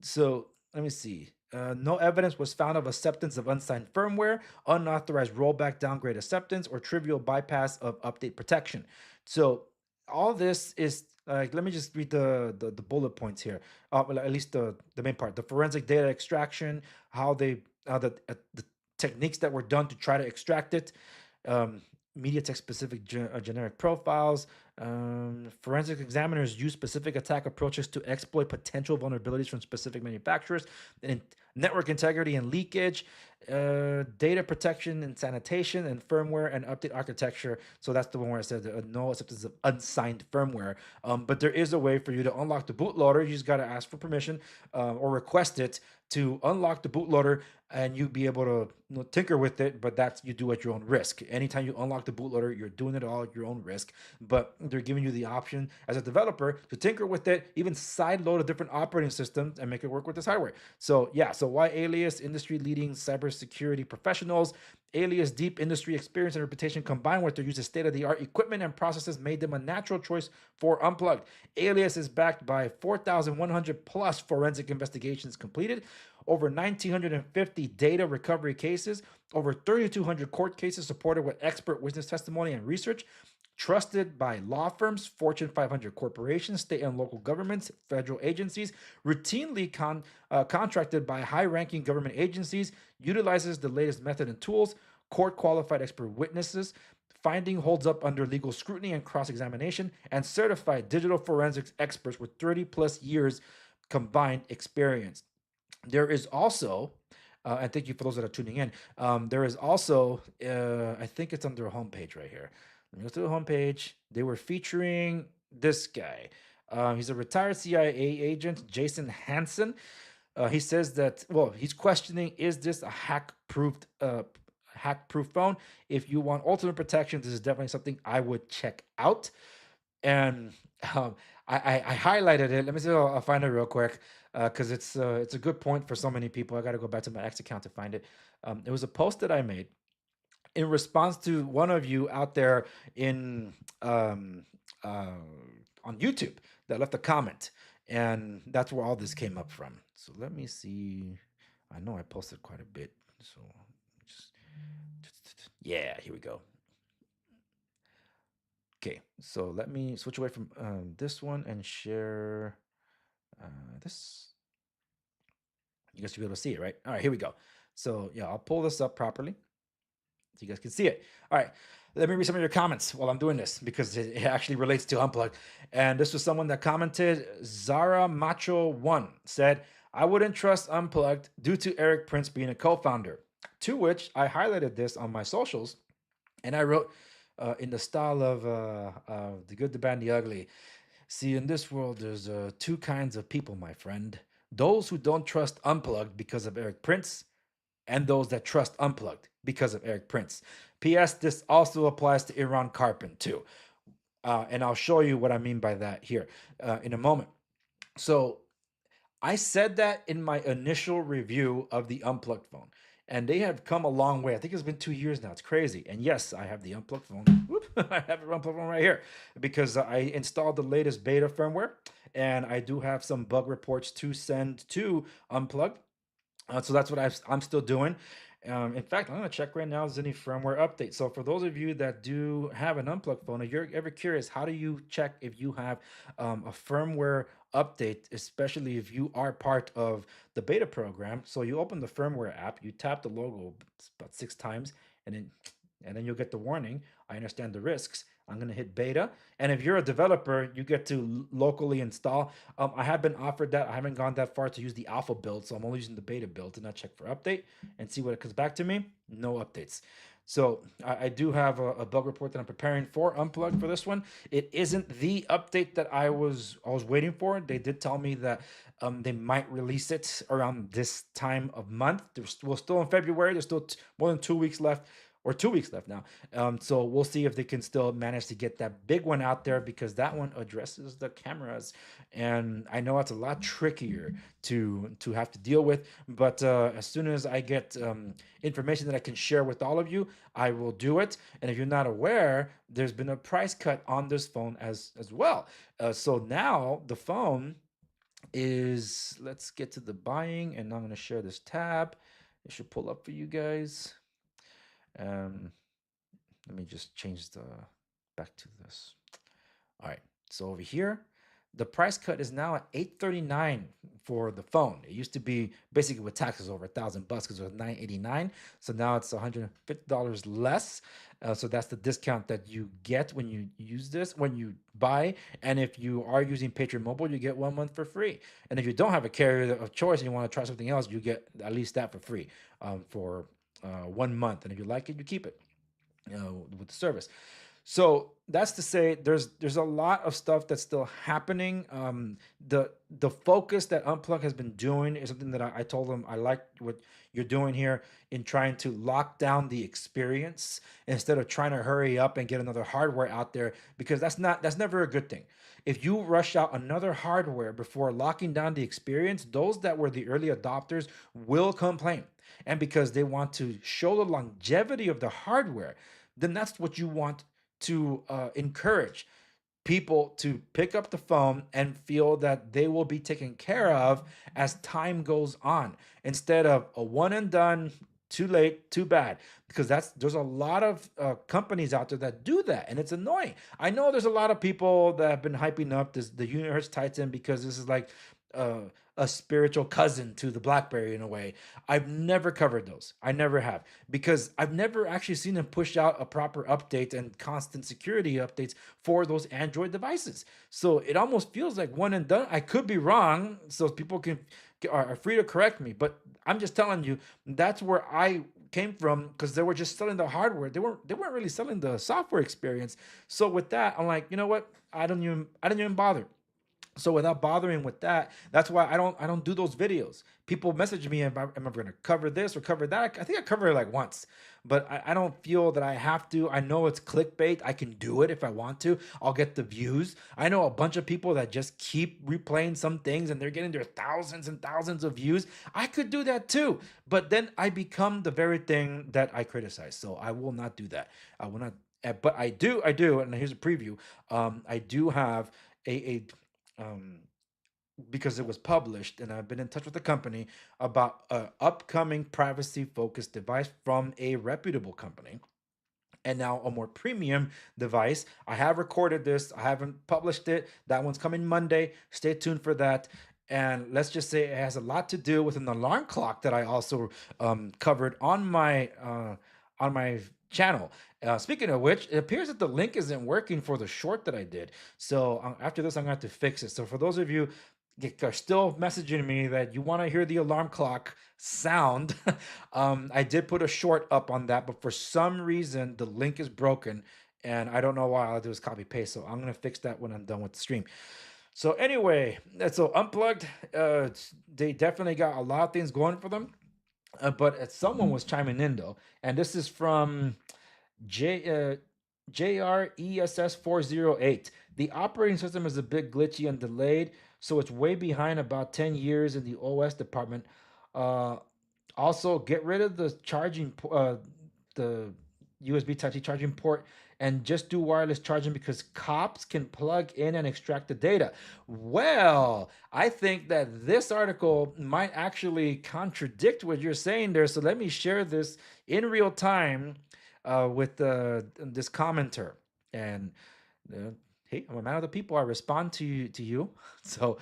So let me see. No evidence was found of acceptance of unsigned firmware, unauthorized rollback, downgrade acceptance, or trivial bypass of update protection. So all this is let me just read the bullet points here. Well, at least the main part. The forensic data extraction, how the techniques that were done to try to extract it, MediaTek specific generic profiles. Forensic examiners use specific attack approaches to exploit potential vulnerabilities from specific manufacturers, and network integrity and leakage, data protection and sanitation, and firmware and update architecture. So that's the one where I said no acceptance of unsigned firmware. But there is a way for you to unlock the bootloader. You just got to ask for permission or request it to unlock the bootloader, and you be able to tinker with it, but that's you do at your own risk. Anytime you unlock the bootloader, you're doing it all at your own risk, but they're giving you the option as a developer to tinker with it, even sideload a different operating system and make it work with this hardware. So yeah, so why Alias, industry leading cybersecurity professionals, Alias deep industry experience and reputation combined with their use of state-of-the-art equipment and processes made them a natural choice for Unplugged. Alias is backed by 4,100 plus forensic investigations completed, over 1,950 data recovery cases, over 3,200 court cases supported with expert witness testimony and research, trusted by law firms, Fortune 500 corporations, state and local governments, federal agencies, routinely contracted by high-ranking government agencies, utilizes the latest method and tools, court-qualified expert witnesses, finding holds up under legal scrutiny and cross-examination, and certified digital forensics experts with 30-plus years combined experience. There is also, and thank you for those that are tuning in, there is also, I think it's on their homepage right here. Let me go to the homepage. They were featuring this guy. He's a retired CIA agent, Jason Hansen. He says that, well, he's questioning, is this a hack-proof phone? If you want ultimate protection, this is definitely something I would check out. And I highlighted it. Let me see if I'll find it real quick because it's a good point for so many people. I got to go back to my X account to find it. It was a post that I made in response to one of you out there in on YouTube that left a comment, and that's where all this came up from. So let me see. I know I posted quite a bit, so just yeah, here we go. Okay, so let me switch away from this one and share this. You guys should be able to see it, right? All right, here we go. So yeah, I'll pull this up properly so you guys can see it. All right, let me read some of your comments while I'm doing this because it actually relates to Unplugged. And this was someone that commented, Zara Macho 1 said, I wouldn't trust Unplugged due to Eric Prince being a co-founder. To which I highlighted this on my socials and I wrote in the style of The Good, the Bad, and the Ugly. See, in this world, there's two kinds of people, my friend. Those who don't trust Unplugged because of Eric Prince, and those that trust Unplugged because of Eric Prince. P.S. This also applies to Iran Carpin too. And I'll show you what I mean by that here in a moment. So I said that in my initial review of the Unplugged phone, and they have come a long way. I think it's been 2 years now. It's crazy. And yes, I have the Unplugged phone. Whoop, I have an Unplugged phone right here because I installed the latest beta firmware, and I do have some bug reports to send to Unplugged. So that's what I'm still doing. In fact, I'm going to check right now if there's any firmware update. So for those of you that do have an Unplugged phone, if you're ever curious, how do you check if you have a firmware update, especially if you are part of the beta program? So you open the firmware app, you tap the logo about 6 times, and then you'll get the warning. I understand the risks. I'm going to hit beta. And if you're a developer, you get to locally install. I have been offered that. I haven't gone that far to use the alpha build, so I'm only using the beta build to not check for update and see what it comes back to me. No updates. So I do have a bug report that I'm preparing for Unplugged for this one. It isn't the update that I was waiting for. They did tell me that they might release it around this time of month. We're still in February. There's still more than 2 weeks left. Or 2 weeks left now. So we'll see if they can still manage to get that big one out there, because that one addresses the cameras. And I know it's a lot trickier to have to deal with. But as soon as I get information that I can share with all of you, I will do it. And if you're not aware, there's been a price cut on this phone as well. So now the phone is, let's get to the buying, and I'm going to share this tab. It should pull up for you guys. Let me just change back to this. All right, so over here, the price cut is now at $839 for the phone. It used to be basically with taxes over $1,000 because it was $989. So now it's $150 less. So that's the discount that you get when you use this, when you buy. And if you are using Patriot Mobile, you get 1 month for free. And if you don't have a carrier of choice and you want to try something else, you get at least that for free for 1 month. And if you like it, you keep it with the service. So that's to say there's a lot of stuff that's still happening. The focus that Unplug has been doing is something that I told them I like what you're doing here in trying to lock down the experience instead of trying to hurry up and get another hardware out there, because that's never a good thing. If you rush out another hardware before locking down the experience, those that were the early adopters will complain. And because they want to show the longevity of the hardware, then that's what you want to encourage people to pick up the phone and feel that they will be taken care of as time goes on, instead of a one and done, too late, too bad. Because there's a lot of companies out there that do that, and it's annoying. I know there's a lot of people that have been hyping up the Unihertz Titan because this is like a spiritual cousin to the BlackBerry in a way. I've never covered those. I never have, because I've never actually seen them push out a proper update and constant security updates for those Android devices. So it almost feels like one and done. I could be wrong, so people are free to correct me, but I'm just telling you that's where I came from, because they were just selling the hardware. They weren't really selling the software experience. So with that, I'm like, you know what? I didn't even bother. So without bothering with that, that's why I don't do those videos. People message me if I'm going to cover this or cover that. I think I covered it like once, but I don't feel that I have to. I know it's clickbait. I can do it if I want to. I'll get the views. I know a bunch of people that just keep replaying some things and they're getting their thousands and thousands of views. I could do that too, but then I become the very thing that I criticize. So I will not do that. I will not. But I do. And here's a preview. I do have because it was published, and I've been in touch with the company about an upcoming privacy-focused device from a reputable company, and now a more premium device. I have recorded this. I haven't published it. That one's coming Monday. Stay tuned for that. And let's just say it has a lot to do with an alarm clock that I also covered on my channel. Speaking of which, it appears that the link isn't working for the short that I did. So after this, I'm going to have to fix it. So for those of you that are still messaging me that you want to hear the alarm clock sound, I did put a short up on that, but for some reason, the link is broken. And I don't know why. All I do is copy paste. So I'm going to fix that when I'm done with the stream. So anyway, so Unplugged, they definitely got a lot of things going for them. but someone was chiming in though, and this is from JRESS 408. The operating system is a bit glitchy and delayed, so it's way behind about 10 years in the OS department. Also, get rid of the the USB Type-C charging port and just do wireless charging because cops can plug in and extract the data. Well, I think that this article might actually contradict what you're saying there. So let me share this in real time with this commenter. And hey, I'm a man of the people. I respond to you. So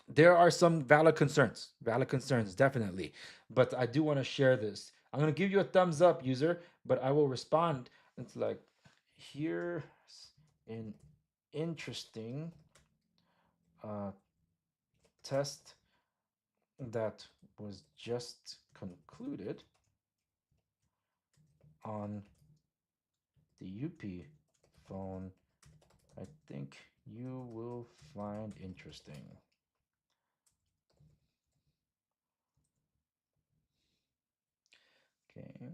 there are some valid concerns, definitely. But I do want to share this. I'm going to give you a thumbs up, user, but I will respond. It's like, here's an interesting test that was just concluded on the UP phone. I think you will find interesting. Okay.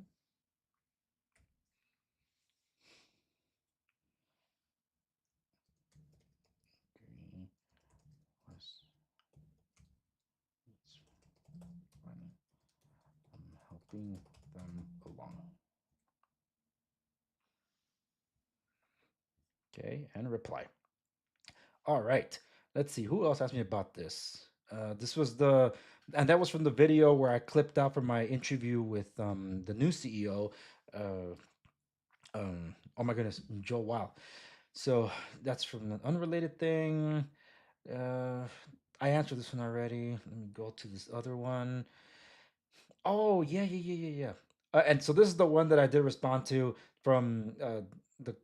I'm helping them along. Okay, and reply. All right. Let's see who else asked me about this. This was that was from the video where I clipped out from my interview with the new CEO. Oh my goodness, Joe Wow. So that's from an unrelated thing. I answered this one already. Let me go to this other one. Oh yeah. And so this is the one that I did respond to from the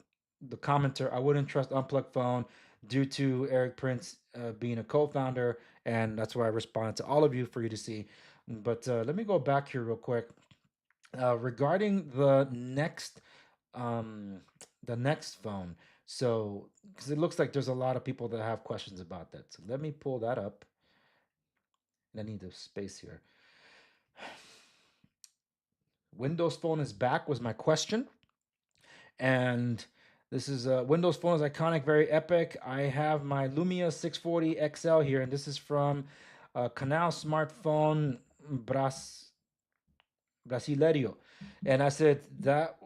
commenter. I wouldn't trust Unplugged phone due to Eric Prince being a co-founder, and that's why I responded to all of you for you to see. But let me go back here real quick regarding the next phone. So because it looks like there's a lot of people that have questions about that. So let me pull that up. I need the space here. Windows Phone is back was my question. And this is Windows Phone is iconic, very epic. I have my Lumia 640 XL here, and this is from Canal Smartphone Brasileiro. And I said that,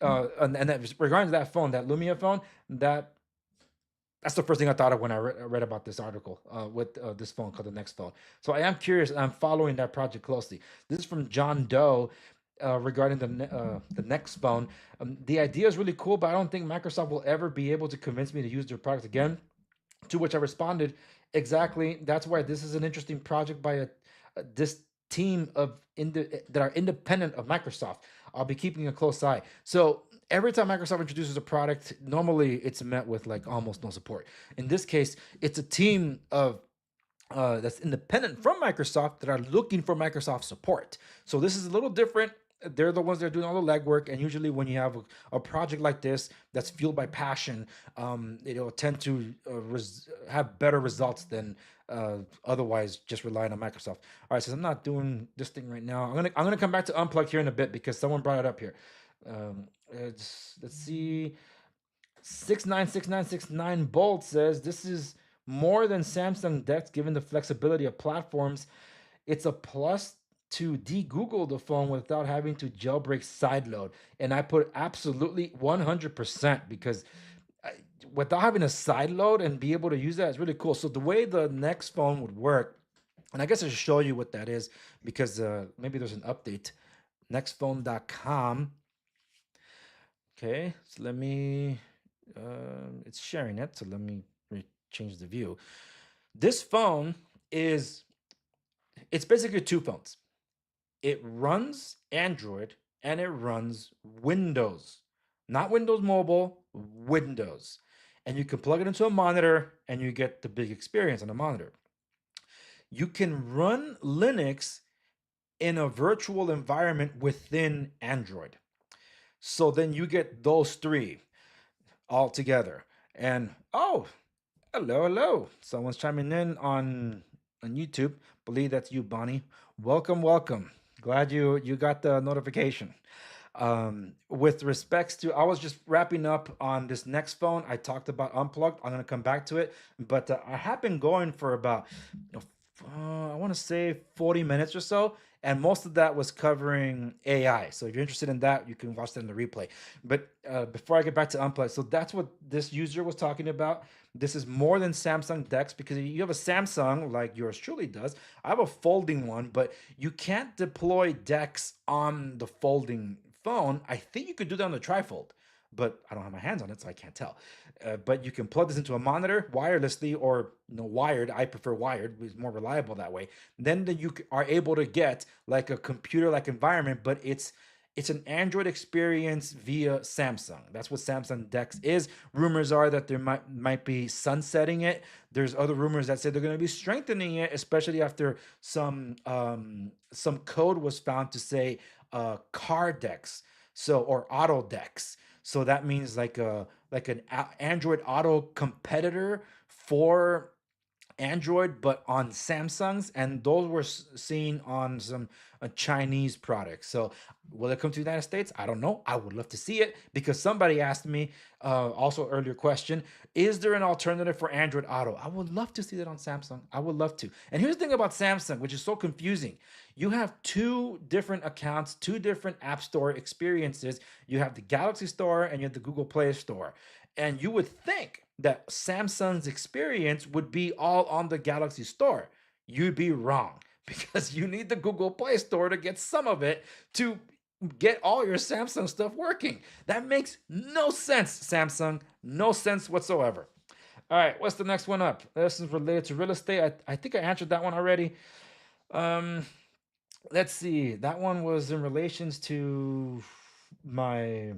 and that, regarding that phone, that Lumia phone, that's the first thing I thought of when I read about this article with this phone called the Next Phone. So I am curious, and I'm following that project closely. This is from John Doe regarding the Next Phone. The idea is really cool, but I don't think Microsoft will ever be able to convince me to use their product again. To which I responded, exactly. That's why this is an interesting project by this team that are independent of Microsoft. I'll be keeping a close eye. So every time Microsoft introduces a product, normally it's met with like almost no support. In this case, it's a team of that's independent from Microsoft that are looking for Microsoft support. So this is a little different. They're the ones that are doing all the legwork, and usually when you have a project like this that's fueled by passion, it'll tend to have better results than otherwise just relying on Microsoft. All right, so I'm not doing this thing right now. I'm gonna come back to Unplugged here in a bit because someone brought it up here. Let's see. 696969 Bolt says this is more than Samsung DeX given the flexibility of platforms. It's a plus to de-Google the phone without having to jailbreak sideload. And I put absolutely 100% because without having a sideload and be able to use that is really cool. So the way the Next Phone would work, and I guess I should show you what that is because maybe there's an update. Nextphone.com. Okay, so let me, it's sharing it. So let me change the view. This phone it's basically two phones. It runs Android and it runs Windows, not Windows Mobile, Windows. And you can plug it into a monitor and you get the big experience on the monitor. You can run Linux in a virtual environment within Android. So then you get those three all together. And oh, hello. Someone's chiming in on YouTube. Believe that's you, Bonnie. Welcome, welcome. Glad you got the notification. With respects to, I was just wrapping up on this next phone. I talked about Unplugged. I'm gonna come back to it, but I have been going for about, I want to say 40 minutes or so, and most of that was covering AI. So if you're interested in that, you can watch that in the replay. But before I get back to Unplugged, so that's what this user was talking about. This is more than Samsung DeX, because you have a Samsung like yours truly does. I have a folding one, but you can't deploy DeX on the folding phone. I think you could do that on the trifold, but I don't have my hands on it, so I can't tell. But you can plug this into a monitor wirelessly, or wired. I prefer wired; it's more reliable that way. Then you are able to get like a computer-like environment, but it's an Android experience via Samsung. That's what Samsung DeX is. Rumors are that there might be sunsetting it. There's other rumors that say they're going to be strengthening it, especially after some code was found to say car DeX, or auto DeX. So that means like an Android Auto competitor for Android, but on Samsung's, and those were seen on some Chinese products. So will it come to the United States? I don't know. I would love to see it, because somebody asked me also earlier question, is there an alternative for Android Auto? I would love to see that on Samsung. I would love to. And here's the thing about Samsung, which is so confusing. You have two different accounts, two different App Store experiences. You have the Galaxy Store and you have the Google Play Store. And you would think that Samsung's experience would be all on the Galaxy Store. You'd be wrong, because you need the Google Play Store to get some of it to get all your Samsung stuff working. That makes no sense, Samsung. No sense whatsoever. All right, what's the next one up? This is related to real estate. I think I answered that one already. Let's see. That one was in relations to my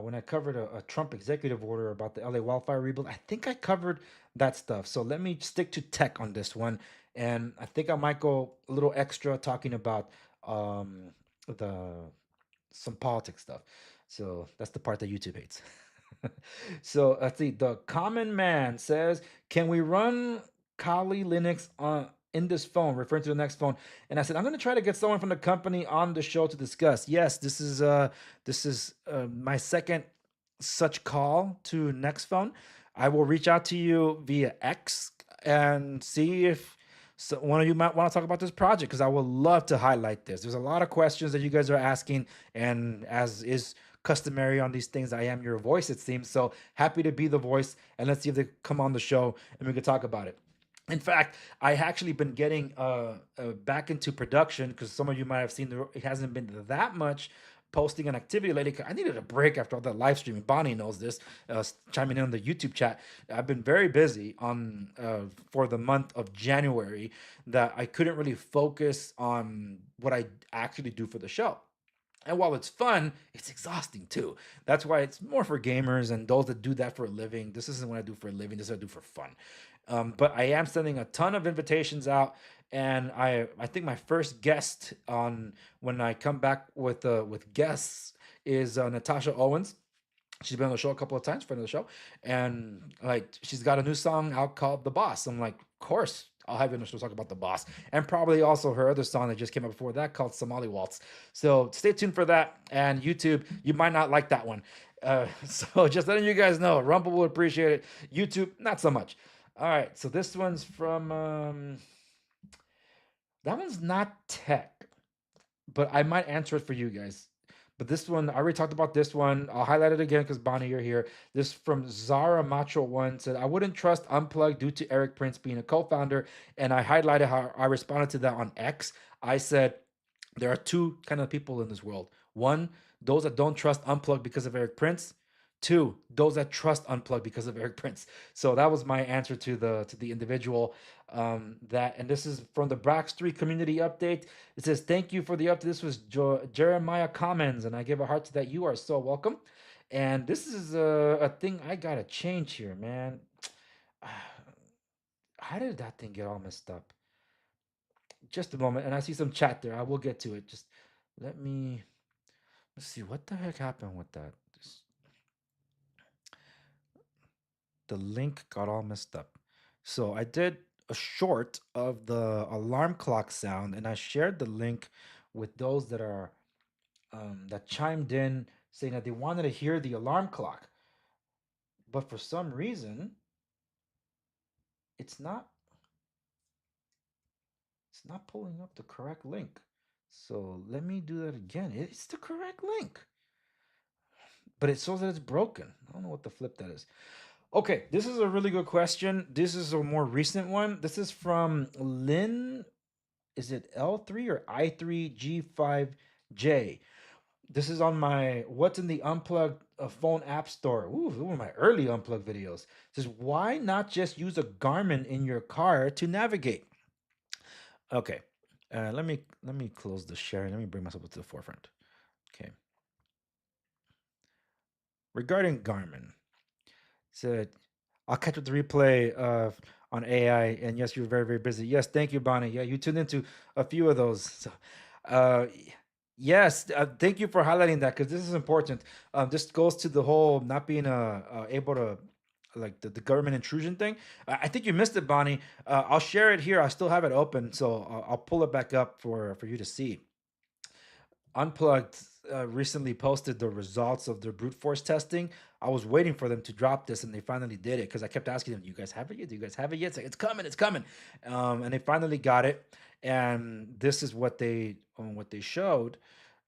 when I covered a Trump executive order about the LA wildfire rebuild. I think I covered that stuff. So let me stick to tech on this one. And I think I might go a little extra talking about some politics stuff. So that's the part that YouTube hates. So let's see. The Common Man says, can we run Kali Linux in this phone, referring to the next phone? And I said, I'm going to try to get someone from the company on the show to discuss. Yes, this is my second such call to Next Phone. I will reach out to you via X and see if one of you might want to talk about this project, because I would love to highlight this. There's a lot of questions that you guys are asking, and as is customary on these things, I am your voice, it seems. So happy to be the voice, and let's see if they come on the show and we can talk about it. In fact, I actually been getting back into production, because some of you might have seen it hasn't been that much posting and activity lately. I needed a break after all that live streaming. Bonnie knows this, chiming in on the YouTube chat. I've been very busy on for the month of January, that I couldn't really focus on what I actually do for the show. And while it's fun, it's exhausting too. That's why it's more for gamers and those that do that for a living. This isn't what I do for a living. This is what I do for fun. But I am sending a ton of invitations out, and I think my first guest on when I come back with guests is Natasha Owens. She's been on the show a couple of times, friend of the show, and like she's got a new song out called "The Boss." I'm like, of course, I'll have you on the show talk about The Boss, and probably also her other song that just came out before that called "Somali Waltz." So stay tuned for that. And YouTube, you might not like that one, so just letting you guys know. Rumble will appreciate it. YouTube, not so much. All right, so this one's from that one's not tech, but I might answer it for you guys. But this one, I already talked about this one. I'll highlight it again because Bonnie, you're here. This from Zara Macho One said, I wouldn't trust Unplugged due to Eric Prince being a co-founder. And I highlighted how I responded to that on X. I said, there are two kind of people in this world. One, those that don't trust Unplugged because of Eric Prince. Two, those that trust Unplugged because of Eric Prince. So that was my answer to the individual. And this is from the Brax 3 community update. It says, thank you for the update. This was Jeremiah Commons, and I give a heart to that. You are so welcome. And this is a thing I gotta change here, man. How did that thing get all messed up? Just a moment, and I see some chat there. I will get to it. Just let's see what the heck happened with that. The link got all messed up. So I did a short of the alarm clock sound, and I shared the link with those that are that chimed in saying that they wanted to hear the alarm clock, but for some reason, it's not it's not pulling up the correct link. So let me do that again. It's the correct link, but it shows that it's broken. I don't know what the flip that is. Okay, this is a really good question. This is a more recent one. This is from Lynn. Is it L3 or I3G5J? This is on my What's in the Unplugged phone app store. Ooh, one of my early Unplugged videos. It says, why not just use a Garmin in your car to navigate? Okay, let me close the sharing. Let me bring myself up to the forefront. Okay. Regarding Garmin, said I'll catch up the replay on AI. And yes, you're very, very busy. Yes, thank you, Bonnie. Yeah, you tuned into a few of those. So, yes, thank you for highlighting that because this is important. This goes to the whole not being able to like the government intrusion thing. I think you missed it, Bonnie. I'll share it here. I still have it open, so I'll pull it back up for you to see. Unplugged recently posted the results of their brute force testing. I was waiting for them to drop this, and they finally did it because I kept asking them, "Do you guys have it yet? Do you guys have it yet?" It's like, "It's coming, it's coming," and they finally got it. And this is what they showed.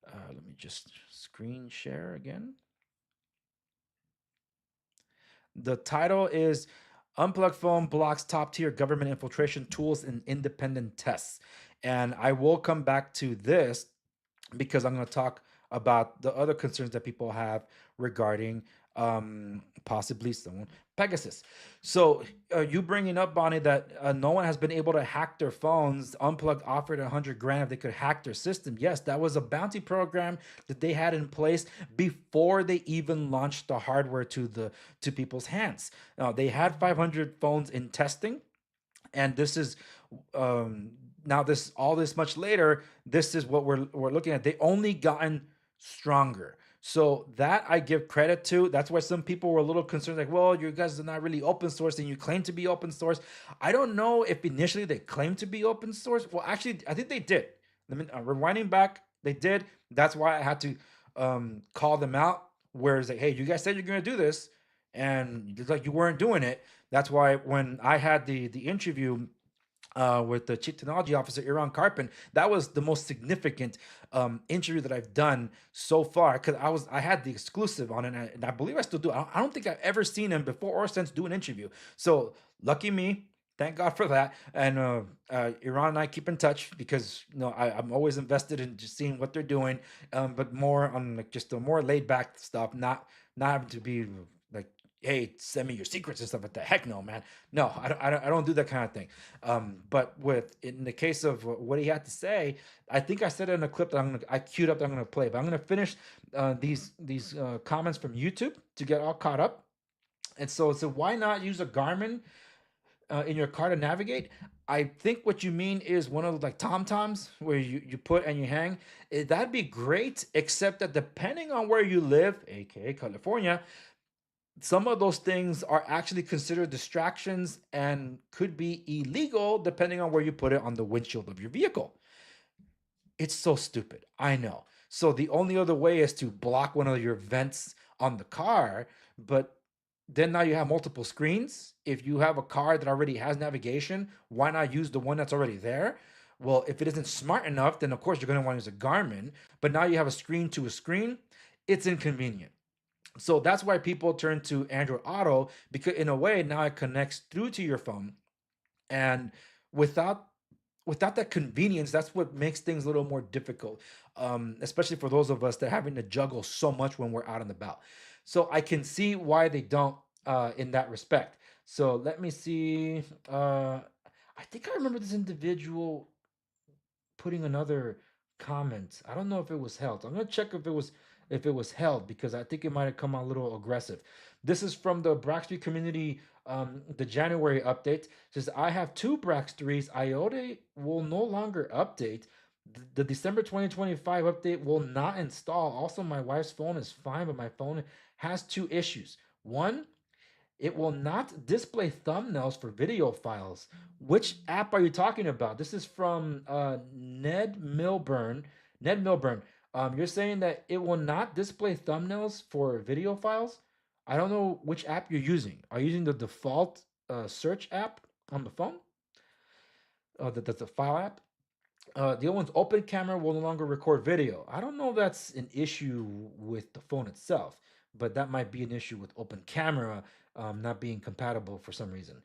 Let me just screen share again. The title is Unplugged Phone Blocks Top Tier Government Infiltration Tools in Independent Tests. And I will come back to this because I'm going to talk about the other concerns that people have regarding possibly someone Pegasus. So you bringing up, Bonnie, that no one has been able to hack their phones. Unplugged offered $100,000 if they could hack their system. Yes, that was a bounty program that they had in place before they even launched the hardware to people's hands. Now they had 500 phones in testing, and this is now this all this much later. This is what we're looking at. They only gotten stronger. So that I give credit to. That's why some people were a little concerned, like, well, you guys are not really open source and you claim to be open source. I don't know if initially they claimed to be open source. Well, actually, I think they did. Let me rewinding back. They did. That's why I had to call them out. Where it's like, hey, you guys said you're going to do this, and it's like you weren't doing it. That's why when I had the interview with the Chief Technology Officer, Iran Karpin, that was the most significant interview that I've done so far because I had the exclusive on it, and I believe I still do. I don't think I've ever seen him before or since do an interview. So lucky me. Thank God for that. And Iran and I keep in touch because I'm always invested in just seeing what they're doing, but more on like just the more laid back stuff, not having to be like, hey, send me your secrets and stuff like that. Heck no, man. No, I don't do that kind of thing. But in the case of what he had to say, I think I said it in a clip that I queued up that I'm gonna play. But I'm gonna finish these comments from YouTube to get all caught up. And so why not use a Garmin in your car to navigate? I think what you mean is one of those like TomToms where you put and you hang. That'd be great, except that depending on where you live, aka California, some of those things are actually considered distractions and could be illegal depending on where you put it on the windshield of your vehicle. It's so stupid, I know. So the only other way is to block one of your vents on the car, but then now you have multiple screens. If you have a car that already has navigation, why not use the one that's already there? Well, if it isn't smart enough, then of course you're going to want to use a Garmin, but now you have a screen to a screen. It's inconvenient. So that's why people turn to Android Auto, because in a way now it connects through to your phone, and without that convenience, that's what makes things a little more difficult, especially for those of us that are having to juggle so much when we're out and about. So I can see why they don't in that respect. So let me see. I think I remember this individual putting another comment. I don't know if it was held. I'm gonna check if it was held because I think it might have come out a little aggressive. This is from the Brax3 community, the January update. It says, I have two Brax3s. IOTA will no longer update. The December 2025 update will not install. Also, my wife's phone is fine, but my phone has two issues. One, It will not display thumbnails for video files. Which app are you talking about? This is from Ned Milburn. Ned Milburn, you're saying that it will not display thumbnails for video files? I don't know which app you're using. Are you using the default search app on the phone? That's a file app. The other one's open camera will no longer record video. I don't know if that's an issue with the phone itself, but that might be an issue with open camera not being compatible for some reason.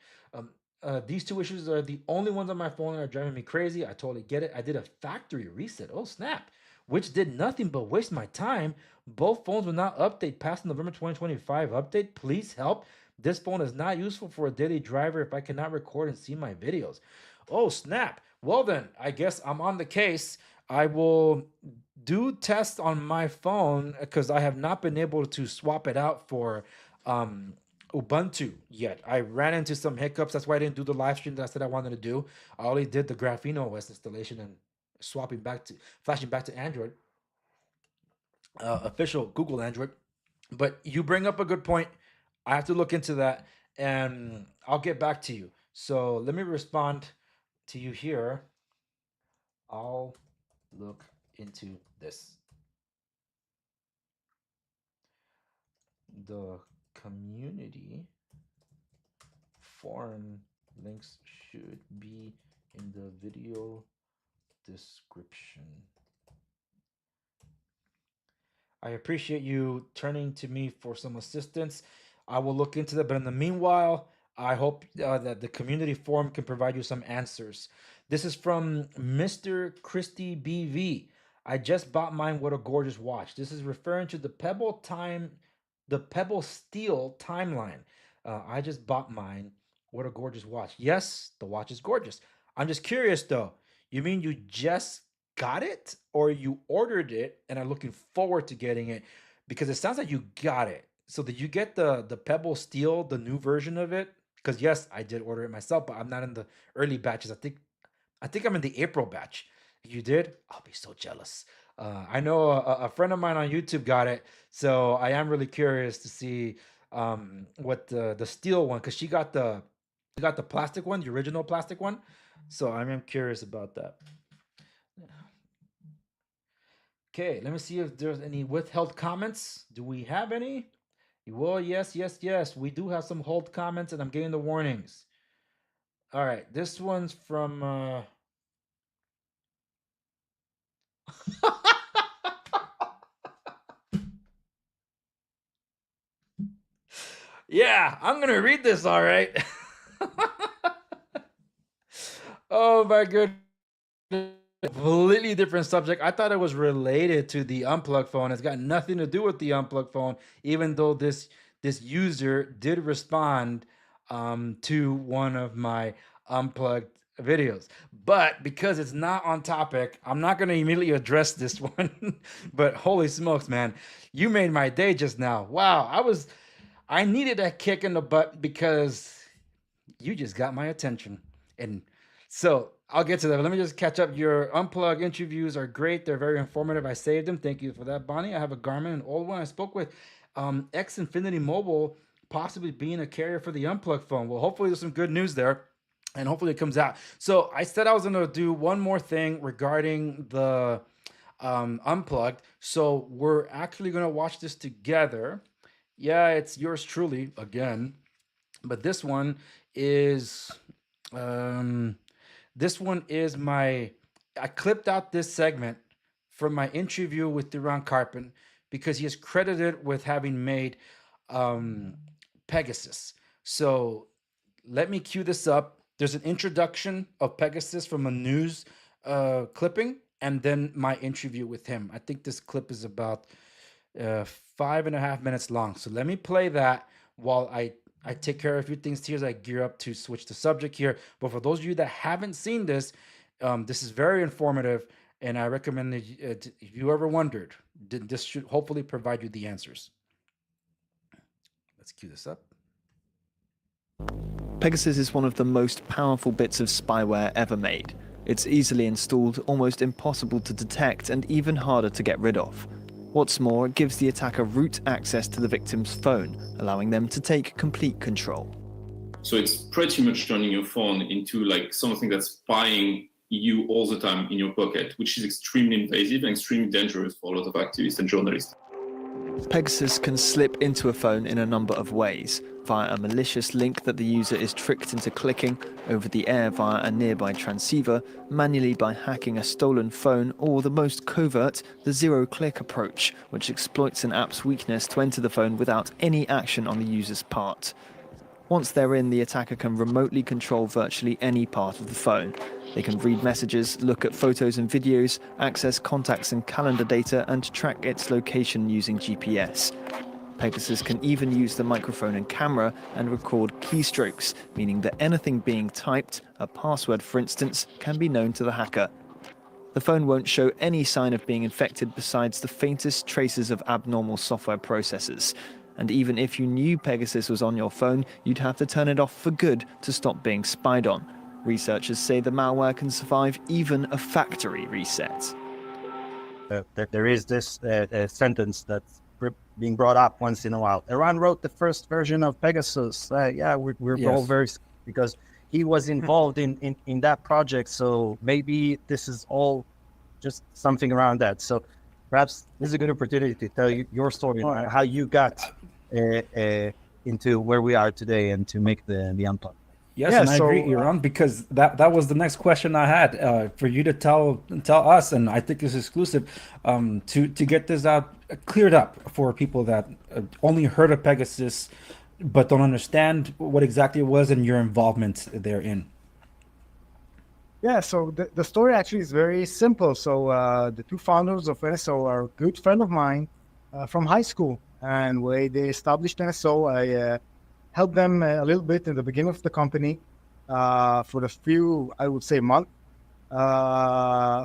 These two issues are the only ones on my phone that are driving me crazy. I totally get it. I did a factory reset. Oh, snap. Which did nothing but waste my time. Both phones will not update past November 2025 update. Please help. This phone is not useful for a daily driver if I cannot record and see my videos. Oh, snap. Well, then, I guess I'm on the case. I will do tests on my phone because I have not been able to swap it out for Ubuntu yet. I ran into some hiccups. That's why I didn't do the live stream that I said I wanted to do. I only did the Graphene OS installation and flashing back to Android, official Google Android. But you bring up a good point. I have to look into that and I'll get back to you. So let me respond to you here. I'll look into this. The community forum links should be in the video description. I appreciate you turning to me for some assistance. I will look into that, but in the meanwhile, I hope that the community forum can provide you some answers. This is from Mr. Christy BV. I just bought mine. What a gorgeous watch. This is referring to the Pebble Steel timeline. I just bought mine. What a gorgeous watch. Yes, the watch is gorgeous. I'm just curious though. You mean you just got it or you ordered it and are looking forward to getting it? Because it sounds like you got it. So did you get the Pebble Steel, the new version of it? Because yes, I did order it myself, but I'm not in the early batches. I think I'm in the April batch. You did? I'll be so jealous. I know a friend of mine on YouTube got it, so I am really curious to see what the steel one, because she got the plastic one, the original plastic one. So I'm curious about that. Okay, let me see if there's any withheld comments. Do we have any? Well, yes. We do have some hold comments, and I'm getting the warnings. All right, this one's from... Yeah, I'm going to read this, all right. Oh, my goodness. Completely different subject. I thought it was related to the Unplugged phone. It's got nothing to do with the Unplugged phone, even though this user did respond to one of my Unplugged videos. But because it's not on topic, I'm not going to immediately address this one. But holy smokes, man, you made my day just now. Wow, I needed that kick in the butt because you just got my attention. And so I'll get to that. But let me just catch up. Your Unplugged interviews are great. They're very informative. I saved them. Thank you for that, Bonnie. I have a Garmin, an old one. I spoke with X Infinity Mobile, possibly being a carrier for the Unplugged phone. Well, hopefully there's some good news there, and hopefully it comes out. So I said I was going to do one more thing regarding the Unplugged. So we're actually going to watch this together. Yeah, it's yours truly again. But this one is... This one is I clipped out this segment from my interview with Duran Carpin because he is credited with having made Pegasus. So let me cue this up. There's an introduction of Pegasus from a news clipping and then my interview with him. I think this clip is about 5.5 minutes long. So let me play that while I take care of a few things here as I gear up to switch the subject here. But for those of you that haven't seen this, this is very informative, and I recommend that if you ever wondered, this should hopefully provide you the answers. Let's cue this up. Pegasus is one of the most powerful bits of spyware ever made. It's easily installed, almost impossible to detect, and even harder to get rid of. What's more, it gives the attacker root access to the victim's phone, allowing them to take complete control. So it's pretty much turning your phone into like something that's spying you all the time in your pocket, which is extremely invasive and extremely dangerous for a lot of activists and journalists. Pegasus can slip into a phone in a number of ways, via a malicious link that the user is tricked into clicking, over the air via a nearby transceiver, manually by hacking a stolen phone, or the most covert, the zero-click approach, which exploits an app's weakness to enter the phone without any action on the user's part. Once they're in, the attacker can remotely control virtually any part of the phone. They can read messages, look at photos and videos, access contacts and calendar data, and track its location using GPS. Pegasus can even use the microphone and camera and record keystrokes, meaning that anything being typed, a password for instance, can be known to the hacker. The phone won't show any sign of being infected besides the faintest traces of abnormal software processes. And even if you knew Pegasus was on your phone, you'd have to turn it off for good to stop being spied on. Researchers say the malware can survive even a factory reset. There is this sentence that's being brought up once in a while. Iran wrote the first version of Pegasus. We're Yes. all very, because he was involved in that project. So maybe this is all just something around that. So perhaps this is a good opportunity to tell you your story, how you got into where we are today and to make the Unplugged. Yes, and I agree, Iran, because that was the next question I had for you to tell us, and I think it's exclusive, to get this out cleared up for people that only heard of Pegasus but don't understand what exactly it was and your involvement therein. Yeah, so the story actually is very simple. So the two founders of NSO are a good friend of mine from high school, and when they established NSO, I helped them a little bit in the beginning of the company for the few, I would say,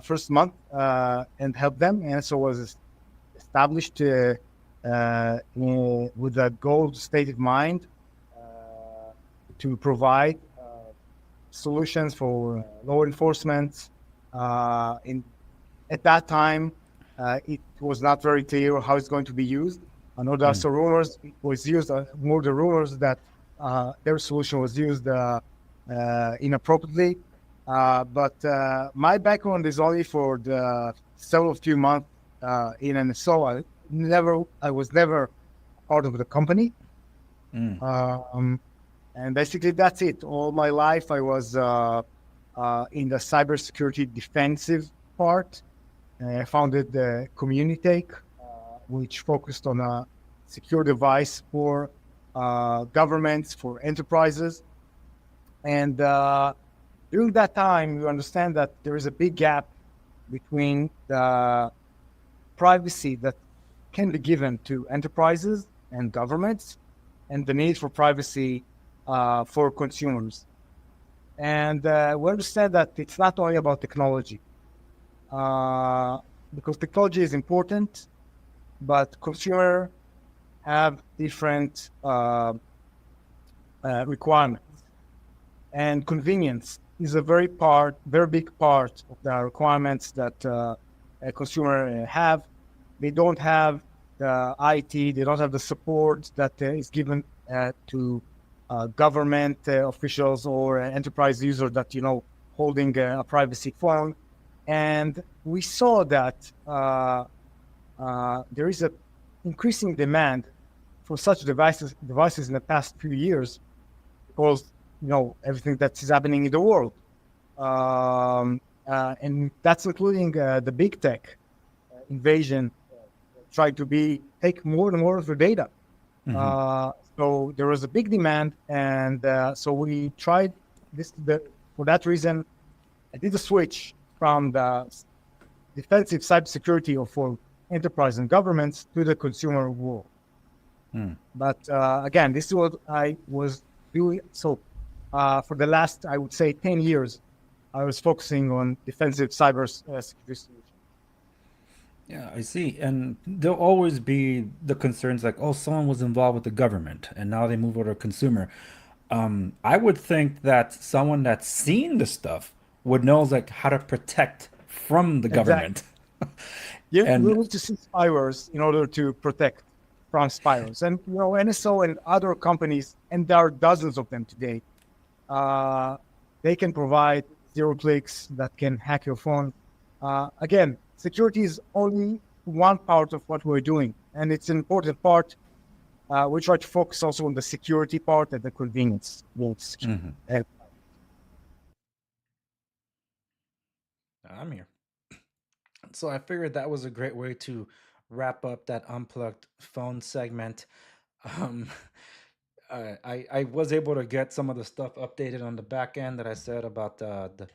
first month, and helped them. NSO was established with a goal stated mind to provide solutions for law enforcement. At that time, it was not very clear how it's going to be used. I know there are some rumors. It was used more the rumors that their solution was used inappropriately. But my background is only for the few months in NSO. I was never part of the company. And basically that's it. All my life I was in the cybersecurity defensive part. I founded the Communitake, which focused on a secure device for governments, for enterprises. And during that time, you understand that there is a big gap between the privacy that can be given to enterprises and governments and the need for privacy for consumers. And we understand that it's not only about technology, because technology is important, but consumers have different requirements. And convenience is a very big part of the requirements that a consumer have. They don't have the IT, they don't have the support that is given to government officials or enterprise users that, holding a privacy phone. And we saw that there is an increasing demand for such devices in the past few years because, everything that is happening in the world. And that's including the big tech invasion, trying to take more and more of the data. So there was a big demand, and so we tried this. For that reason, I did a switch from the defensive cybersecurity for enterprise and governments to the consumer world. But again, this is what I was doing. So for the last, I would say, 10 years, I was focusing on defensive cybersecurity solutions. Yeah, I see. And there'll always be the concerns like, oh, someone was involved with the government and now they move over to consumer. I would think that someone that's seen the stuff would know like how to protect from the government. You need to see spyware in order to protect from spyware. And NSO and other companies, and there are dozens of them today, they can provide zero clicks that can hack your phone. Again, security is only one part of what we're doing, and it's an important part. We try to focus also on the security part and the convenience. I'm here. So I figured that was a great way to wrap up that unplugged phone segment. I was able to get some of the stuff updated on the back end that I said about the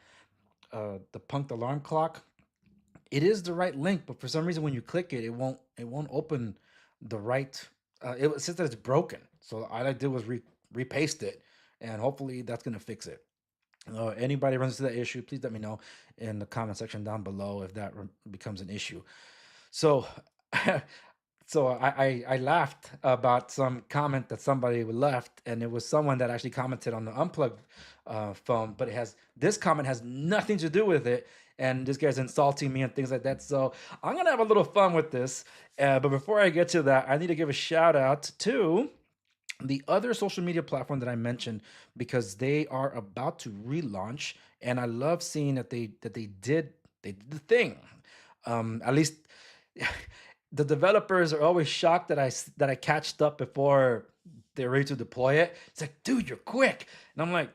punked alarm clock. It is the right link, but for some reason when you click it, it won't open the right. It says that it's broken. So all I did was repaste it, and hopefully that's gonna fix it. Anybody runs into that issue, please let me know in the comment section down below if that becomes an issue. So, I laughed about some comment that somebody left, and it was someone that actually commented on the unplugged phone, but this comment has nothing to do with it, and this guy's insulting me and things like that. So I'm gonna have a little fun with this, but before I get to that, I need to give a shout out to the other social media platform that I mentioned, because they are about to relaunch, and I love seeing that they did the thing. At least the developers are always shocked that I catched up before they're ready to deploy it. It's like, dude, you're quick, and I'm like,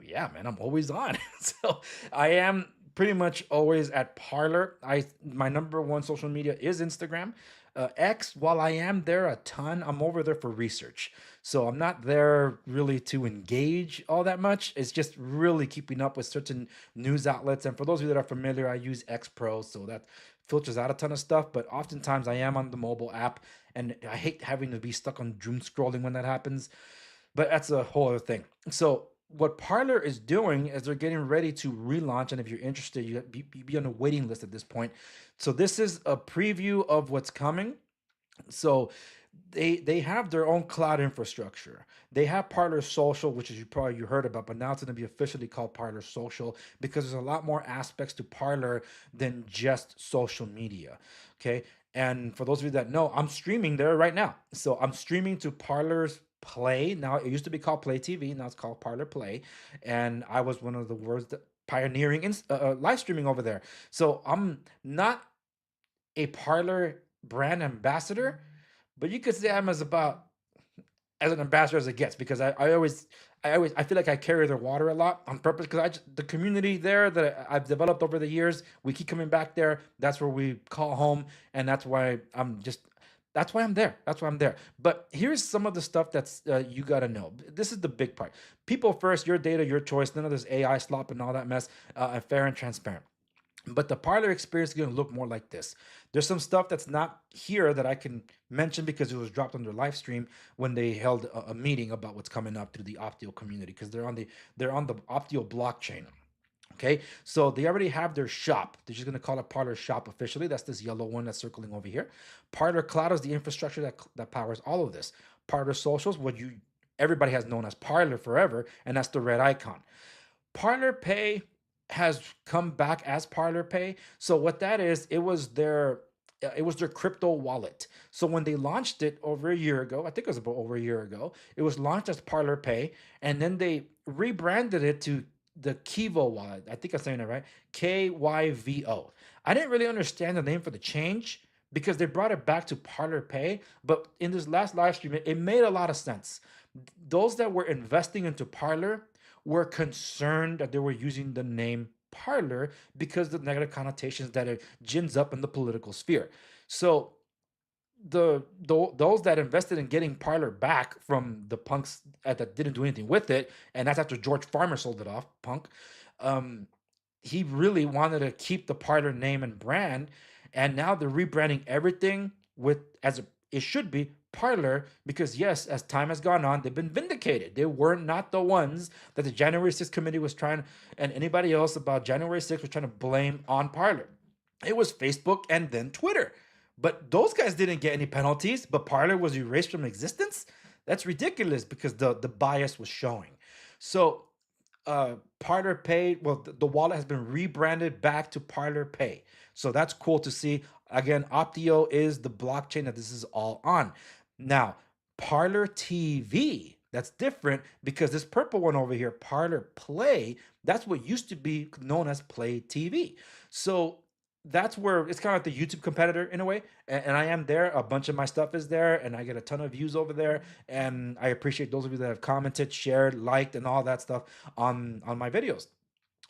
yeah, man, I'm always on. So I am pretty much always at Parler. My number one social media is Instagram. X, while I am there a ton, I'm over there for research. So I'm not there really to engage all that much. It's just really keeping up with certain news outlets. And for those of you that are familiar, I use X Pro, so that filters out a ton of stuff. But oftentimes I am on the mobile app, and I hate having to be stuck on doom scrolling when that happens. But that's a whole other thing. So what Parler is doing is they're getting ready to relaunch, and if you're interested, you be on a waiting list at this point. So this is a preview of what's coming. So they have their own cloud infrastructure. They have Parler Social, which is you heard about, but now it's going to be officially called Parler Social, because there's a lot more aspects to Parler than just social media. Okay, and for those of you that know, I'm streaming there right now. So I'm streaming to Parler's Play. Now it used to be called Play TV, now it's called Parler Play, and I was one of the words that pioneering live streaming over there. So I'm not a Parler brand ambassador, but you could say I'm as an ambassador as it gets, because I feel like I carry their water a lot on purpose, because the community there that I've developed over the years, we keep coming back there. That's where we call home, and that's why I'm there. That's why I'm there. But here's some of the stuff that's you got to know. This is the big part. People first, your data, your choice. None of this AI slop and all that mess. Fair and transparent. But the Parler experience is going to look more like this. There's some stuff that's not here that I can mention because it was dropped on their live stream when they held a meeting about what's coming up through the Optio community, because they're on the Optio blockchain. Okay, so they already have their shop. They're just going to call it Parler Shop officially. That's this yellow one that's circling over here. Parler Cloud is the infrastructure that powers all of this. Parler Socials, what everybody has known as Parler forever, and that's the red icon. Parler Pay has come back as Parler Pay. So what that is, it was their crypto wallet. So when they launched it over a year ago, I think it was about over a year ago, it was launched as Parler Pay, and then they rebranded it to the Kivo wallet. I think I'm saying it right. KYVO. I didn't really understand the name for the change because they brought it back to Parler Pay, but in this last live stream, it made a lot of sense. Those that were investing into Parler were concerned that they were using the name Parler because of the negative connotations that it gins up in the political sphere. So those that invested in getting Parler back from the punks that didn't do anything with it, and that's after George Farmer sold it off, punk, he really wanted to keep the Parler name and brand, and now they're rebranding everything as it should be Parler, because yes, as time has gone on, they've been vindicated. They were not the ones that the January 6th committee was trying, and anybody else about January 6th was trying to blame on Parler. It was Facebook and then Twitter. But those guys didn't get any penalties, but Parler was erased from existence? That's ridiculous because the bias was showing. So Parler Pay, well, the wallet has been rebranded back to Parler Pay. So that's cool to see. Again, Optio is the blockchain that this is all on. Now, Parler TV, that's different because this purple one over here, Parler Play, that's what used to be known as Play TV. So that's where it's kind of like the YouTube competitor in a way. And I am there. A bunch of my stuff is there, and I get a ton of views over there. And I appreciate those of you that have commented, shared, liked, and all that stuff on my videos.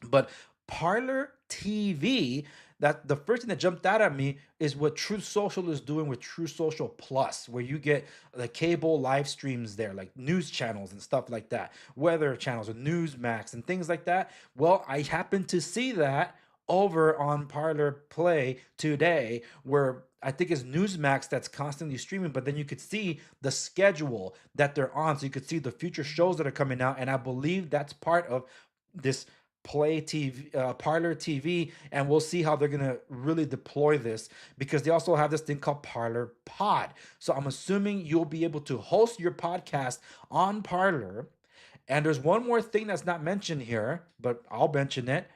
But Parler TV, that the first thing that jumped out at me is what Truth Social is doing with Truth Social Plus, where you get the cable live streams there, like news channels and stuff like that, weather channels and Newsmax and things like that. Well, I happened to see that over on Parler Play today, where I think it's Newsmax that's constantly streaming, but then you could see the schedule that they're on. So you could see the future shows that are coming out. And I believe that's part of this Play TV, Parler TV, and we'll see how they're gonna really deploy this, because they also have this thing called Parler Pod. So I'm assuming you'll be able to host your podcast on Parler. And there's one more thing that's not mentioned here, but I'll mention it.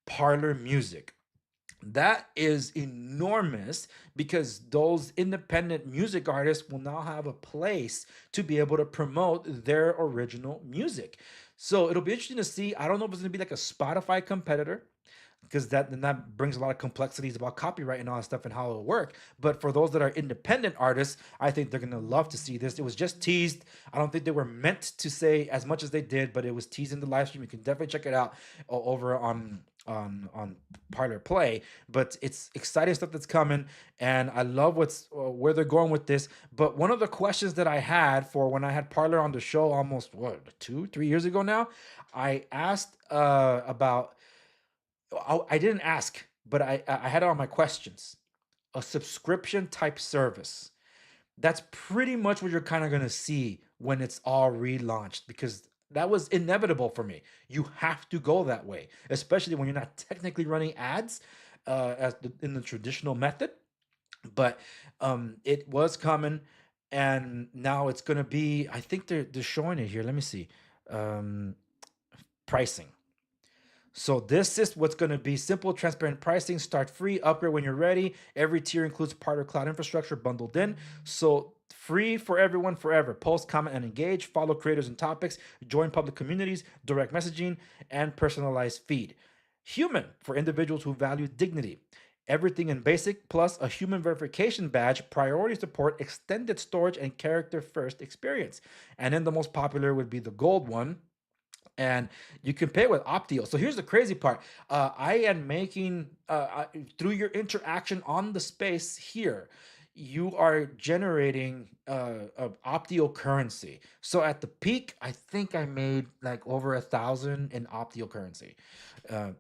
Parler Music. That is enormous, because those independent music artists will now have a place to be able to promote their original music. So it'll be interesting to see. I don't know if it's going to be like a Spotify competitor, because that brings a lot of complexities about copyright and all that stuff and how it'll work. But for those that are independent artists, I think they're going to love to see this. It was just teased. I don't think they were meant to say as much as they did, but it was teased in the live stream. You can definitely check it out over on Parler Play. But it's exciting stuff that's coming, and I love where they're going with this. But one of the questions that I had for when I had Parler on the show almost 2-3 years ago now, I asked about. I didn't ask, but I had it on my questions. A subscription type service. That's pretty much what you're kind of going to see when it's all relaunched, because that was inevitable for me. You have to go that way, especially when you're not technically running ads in the traditional method. But it was coming, and now it's going to be, I think they're showing it here. Let me see. Pricing. So this is what's going to be: simple, transparent pricing. Start free, upgrade when you're ready. Every tier includes Parler Cloud infrastructure bundled in. So free for everyone forever. Post, comment, and engage. Follow creators and topics. Join public communities, direct messaging, and personalized feed. Human for individuals who value dignity. Everything in basic, plus a human verification badge, priority support, extended storage, and character first experience. And then the most popular would be the gold one. And you can pay with Optio. So here's the crazy part. I am making, through your interaction on the space here, you are generating Optio currency. So at the peak, I think I made like over 1,000 in Optio currency.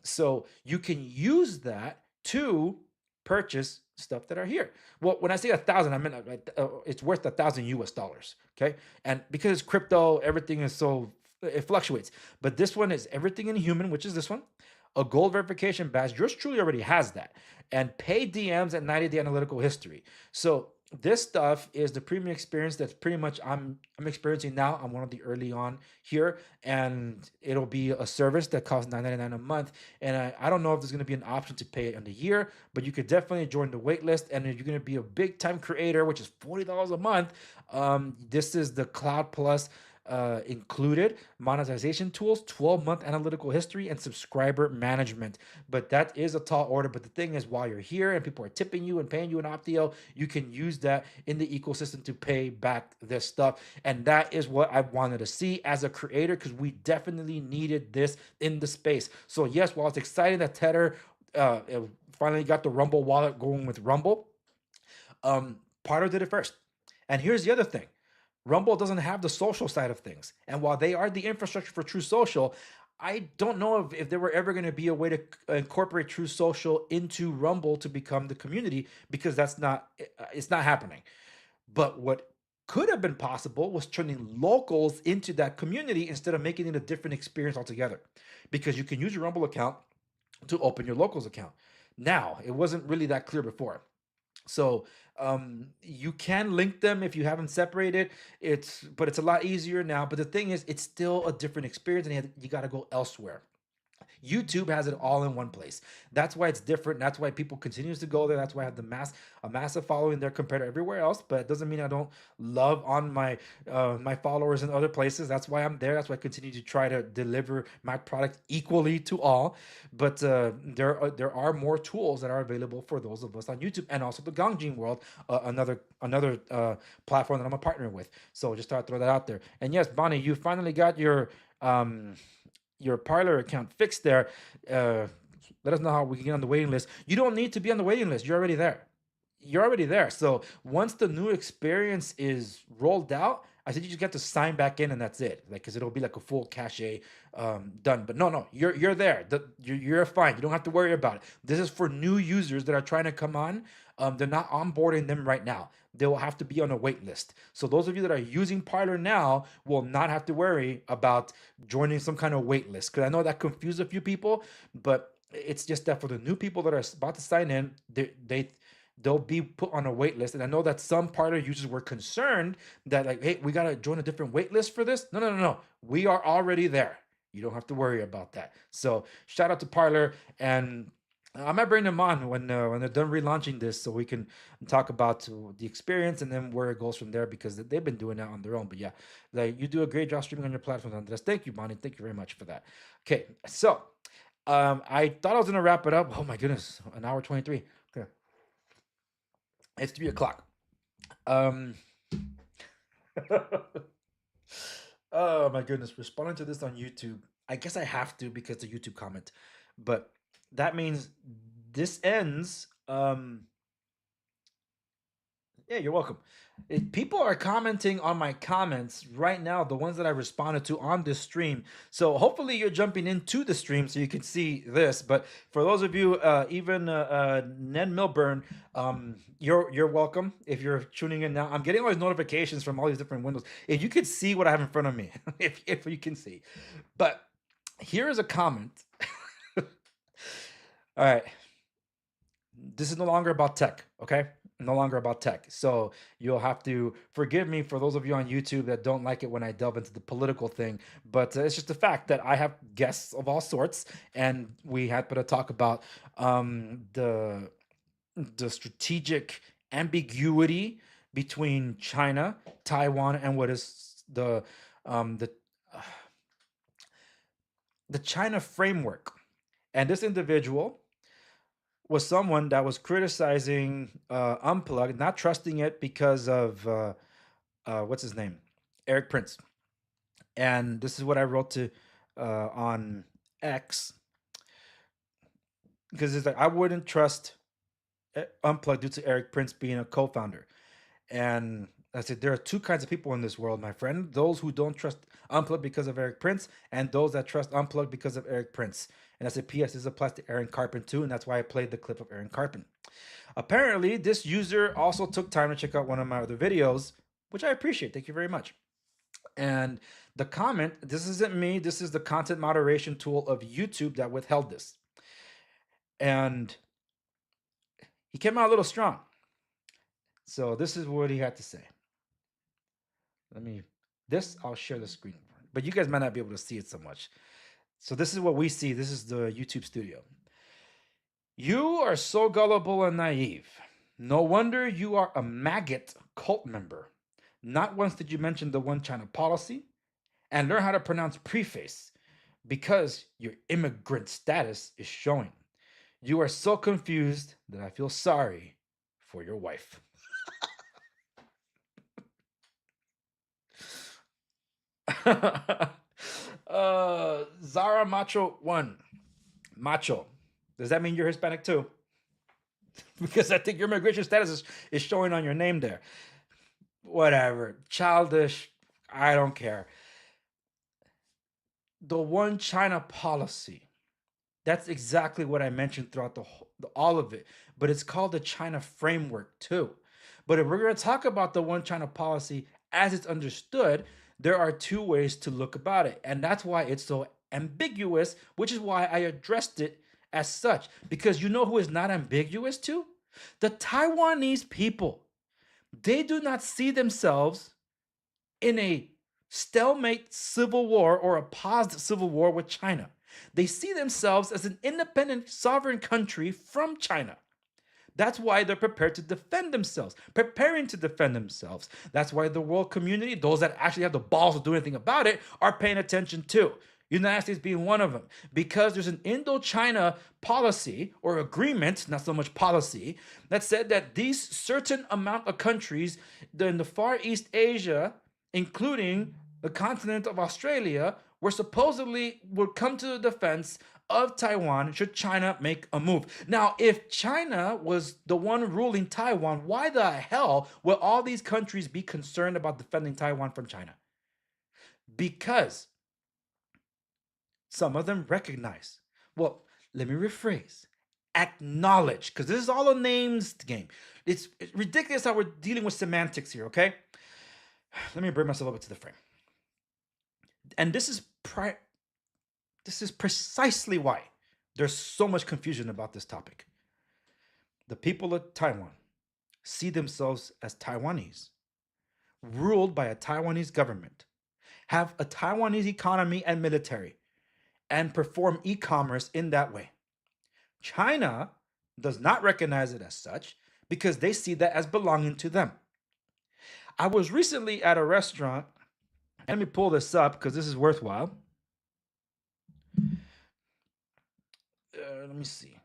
So you can use that to purchase stuff that are here. Well, when I say 1,000, I mean it's worth $1,000 US. Okay, and because it's crypto, everything is so. It fluctuates, but this one is everything in human, which is this one, a gold verification badge. Yours truly already has that, and paid DMs and 90-day analytical history. So this stuff is the premium experience that's pretty much I'm experiencing now. I'm one of the early on here, and it'll be a service that costs $9.99 a month. And I don't know if there's going to be an option to pay it in the year, but you could definitely join the wait list. And if you're going to be a big time creator, which is $40 a month, this is the Cloud Plus. Included monetization tools, 12-month analytical history, and subscriber management. But that is a tall order. But the thing is, while you're here and people are tipping you and paying you an Optio, you can use that in the ecosystem to pay back this stuff. And that is what I wanted to see as a creator, because we definitely needed this in the space. So yes, while it's exciting that Tether finally got the Rumble wallet going with Rumble, Parler did it first. And here's the other thing. Rumble doesn't have the social side of things. And while they are the infrastructure for True Social, I don't know if there were ever going to be a way to incorporate True Social into Rumble to become the community, because it's not happening. But what could have been possible was turning locals into that community instead of making it a different experience altogether, because you can use your Rumble account to open your locals account. Now, it wasn't really that clear before. So you can link them if you haven't separated. But it's a lot easier now. But the thing is, it's still a different experience, and you got to go elsewhere. YouTube has it all in one place. That's why it's different. That's why people continues to go there. That's why I have a massive following there compared to everywhere else. But it doesn't mean I don't love on my my followers in other places. That's why I'm there. That's why I continue to try to deliver my product equally to all. But there are more tools that are available for those of us on YouTube, and also the Gangjin World, another platform that I'm a partner with. So just thought I'd throw that out there. And yes, Bonnie, you finally got your Parler account fixed there. Let us know how we can get on the waiting list. You don't need to be on the waiting list. You're already there. You're already there. So once the new experience is rolled out, I said you just get to sign back in and that's it. Like, cause it'll be like a full cache done. But no, you're there. You're fine. You don't have to worry about it. This is for new users that are trying to come on. They're not onboarding them right now. They will have to be on a wait list. So those of you that are using Parler now will not have to worry about joining some kind of wait list. Because I know that confused a few people, but it's just that for the new people that are about to sign in, they'll be put on a wait list. And I know that some Parler users were concerned that like, hey, we got to join a different wait list for this. No. We are already there. You don't have to worry about that. So shout out to Parler, and I might bring them on when they're done relaunching this, so we can talk about the experience and then where it goes from there, because they've been doing that on their own. But yeah, like, you do a great job streaming on your platform, Andres. Thank you, Bonnie. Thank you very much for that. Okay, so I thought I was gonna wrap it up. Oh my goodness, an hour 23. Okay, it's 3 o'clock. Oh my goodness, responding to this on YouTube. I guess I have to because the YouTube comment, but that means this ends. Yeah, you're welcome. People are commenting on my comments right now, the ones that I responded to on this stream. So hopefully you're jumping into the stream so you can see this. But for those of you, even Ned Milburn, you're welcome if you're tuning in now. I'm getting all these notifications from all these different windows. If you could see what I have in front of me, if you can see. But here is a comment. All right. This is no longer about tech, okay? No longer about tech. So you'll have to forgive me for those of you on YouTube that don't like it when I delve into the political thing. But it's just the fact that I have guests of all sorts, and we happen to talk about the strategic ambiguity between China, Taiwan, and what is the China framework. And this individual was someone that was criticizing Unplugged, not trusting it because of what's his name, Eric Prince. And this is what I wrote to on X, because it's like, I wouldn't trust Unplugged due to Eric Prince being a co-founder. And I said, there are two kinds of people in this world, my friend: those who don't trust Unplugged because of Eric Prince, and those that trust Unplugged because of Eric Prince. And I said, P.S. this applies to Aaron Carpin too, and that's why I played the clip of Aaron Carpin. Apparently, this user also took time to check out one of my other videos, which I appreciate. Thank you very much. And the comment, this isn't me, this is the content moderation tool of YouTube that withheld this. And he came out a little strong. So this is what he had to say. I'll share the screen, but you guys might not be able to see it so much. So this is what we see. This is the YouTube studio. You are so gullible and naive. No wonder you are a maggot cult member. Not once did you mention the One China policy and learn how to pronounce preface, because your immigrant status is showing. You are so confused that I feel sorry for your wife. Zara Macho 1. Macho. Does that mean you're Hispanic too? Because I think your immigration status is showing on your name there. Whatever. Childish. I don't care. The One China policy. That's exactly what I mentioned throughout all of it. But it's called the China framework too. But if we're going to talk about the One China policy as it's understood, there are two ways to look about it. And that's why it's so ambiguous, which is why I addressed it as such. Because you know who is not ambiguous to? The Taiwanese people, they do not see themselves in a stalemate civil war or a paused civil war with China. They see themselves as an independent sovereign country from China. That's why they're prepared to defend themselves, preparing to defend themselves. That's why the world community, those that actually have the balls to do anything about it, are paying attention too. United States being one of them, because there's an Indo-China policy or agreement, not so much policy, that said that these certain amount of countries in the Far East Asia, including the continent of Australia, were supposedly would come to the defense of Taiwan should China make a move. Now, if China was the one ruling Taiwan, why the hell would all these countries be concerned about defending Taiwan from China? Because some of them recognize, well, let me rephrase, acknowledge, because this is all a names game. It's ridiculous how we're dealing with semantics here, okay? Let me bring myself up into the frame. And this is precisely why there's so much confusion about this topic. The people of Taiwan see themselves as Taiwanese, ruled by a Taiwanese government, have a Taiwanese economy and military, and perform e-commerce in that way. China does not recognize it as such because they see that as belonging to them. I was recently at a restaurant. Let me pull this up because this is worthwhile. Let me see.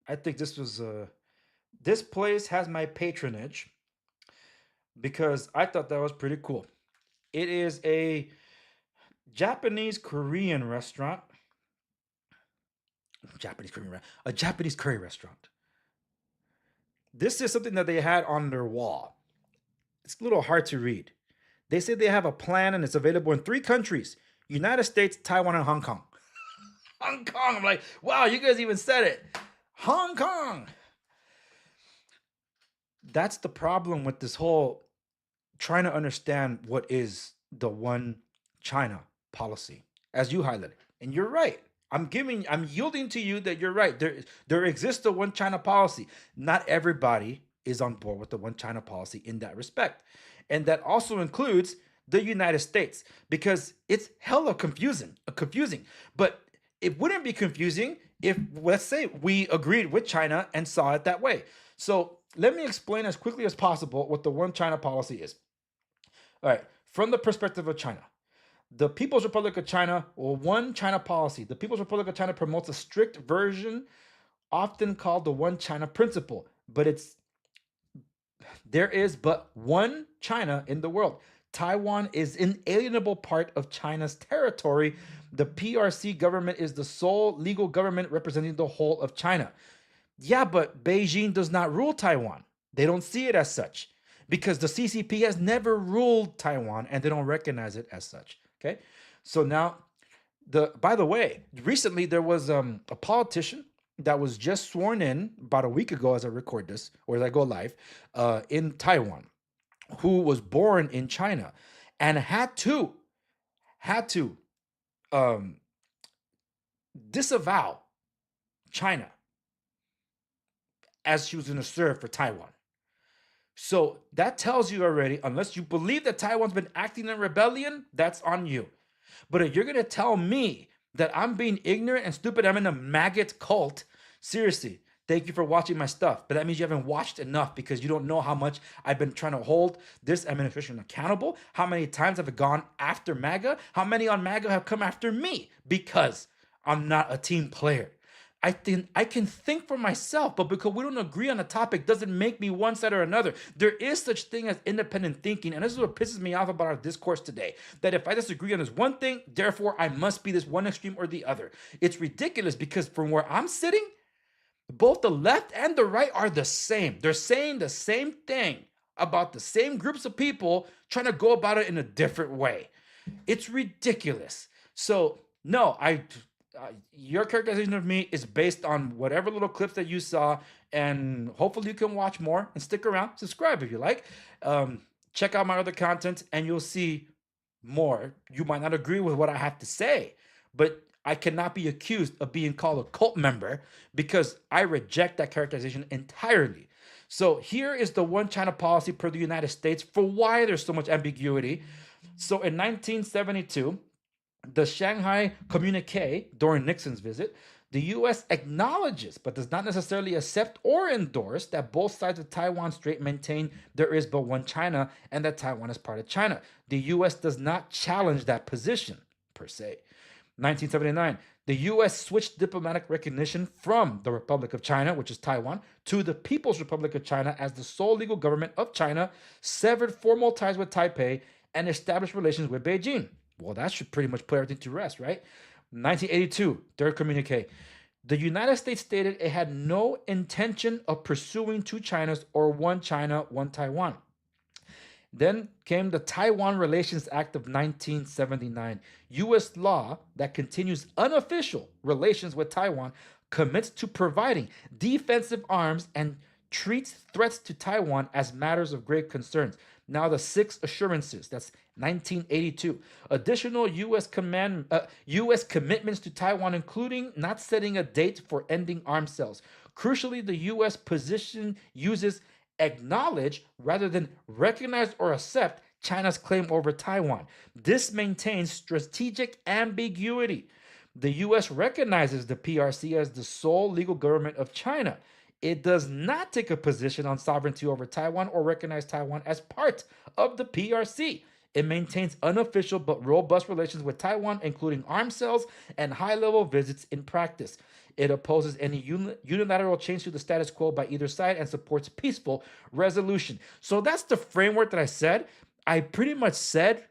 I think this was this place has my patronage because I thought that was pretty cool. It is a Japanese Korean restaurant. A Japanese curry restaurant. This is something that they had on their wall. It's a little hard to read. They say they have a plan and it's available in 3 countries: United States, Taiwan, and Hong Kong. Hong Kong. I'm like, wow, you guys even said it. Hong Kong. That's the problem with this whole trying to understand what is the one China policy, as you highlighted. And you're right. I'm yielding to you that you're right. There exists a one China policy. Not everybody is on board with the one China policy in that respect. And that also includes the United States, because it's hella confusing. But it wouldn't be confusing if, let's say, we agreed with China and saw it that way. So let me explain as quickly as possible what the one China policy is. All right, from the perspective of China. The People's Republic of China, or one China policy, the People's Republic of China promotes a strict version, often called the one China principle, but there is but one China in the world. Taiwan is an inalienable part of China's territory. The PRC government is the sole legal government representing the whole of China. Yeah, but Beijing does not rule Taiwan. They don't see it as such because the CCP has never ruled Taiwan and they don't recognize it as such. Okay, so now, by the way, recently there was a politician that was just sworn in about a week ago as I record this, or as I go live, in Taiwan, who was born in China and had to disavow China as she was going to serve for Taiwan. So that tells you already, unless you believe that Taiwan's been acting in rebellion, that's on you. But if you're going to tell me that I'm being ignorant and stupid, I'm in a maggot cult, seriously, thank you for watching my stuff. But that means you haven't watched enough because you don't know how much I've been trying to hold this administration accountable. How many times have I gone after MAGA? How many on MAGA have come after me? Because I'm not a team player. I can think for myself, but because we don't agree on a topic doesn't make me one side or another. There is such thing as independent thinking, and this is what pisses me off about our discourse today. That if I disagree on this one thing, therefore I must be this one extreme or the other. It's ridiculous because from where I'm sitting, both the left and the right are the same. They're saying the same thing about the same groups of people trying to go about it in a different way. It's ridiculous. So no, your characterization of me is based on whatever little clips that you saw, and hopefully you can watch more and stick around. Subscribe if you like. Check out my other content and you'll see more. You might not agree with what I have to say, but I cannot be accused of being called a cult member because I reject that characterization entirely. So here is the one China policy per the United States for why there's so much ambiguity. So in 1972, the Shanghai Communique during Nixon's visit, the U.S. acknowledges but does not necessarily accept or endorse that both sides of Taiwan Strait maintain there is but one China and that Taiwan is part of China. The U.S. does not challenge that position per se. 1979, the U.S. switched diplomatic recognition from the Republic of China, which is Taiwan, to the People's Republic of China as the sole legal government of China, severed formal ties with Taipei, and established relations with Beijing. Well, that should pretty much put everything to rest, right? 1982, third communique. The United States stated it had no intention of pursuing two Chinas or one China, one Taiwan. Then came the Taiwan Relations Act of 1979. U.S. law that continues unofficial relations with Taiwan commits to providing defensive arms and treats threats to Taiwan as matters of great concern. Now the 6 assurances, that's 1982. Additional U.S. commitments to Taiwan, including not setting a date for ending arms sales. Crucially, the U.S. position uses acknowledge rather than recognize or accept China's claim over Taiwan. This maintains strategic ambiguity. The U.S. recognizes the PRC as the sole legal government of China. It does not take a position on sovereignty over Taiwan or recognize Taiwan as part of the PRC. It maintains unofficial but robust relations with Taiwan, including arms sales and high-level visits in practice. It opposes any unilateral change to the status quo by either side and supports peaceful resolution. So that's the framework that I said. I pretty much said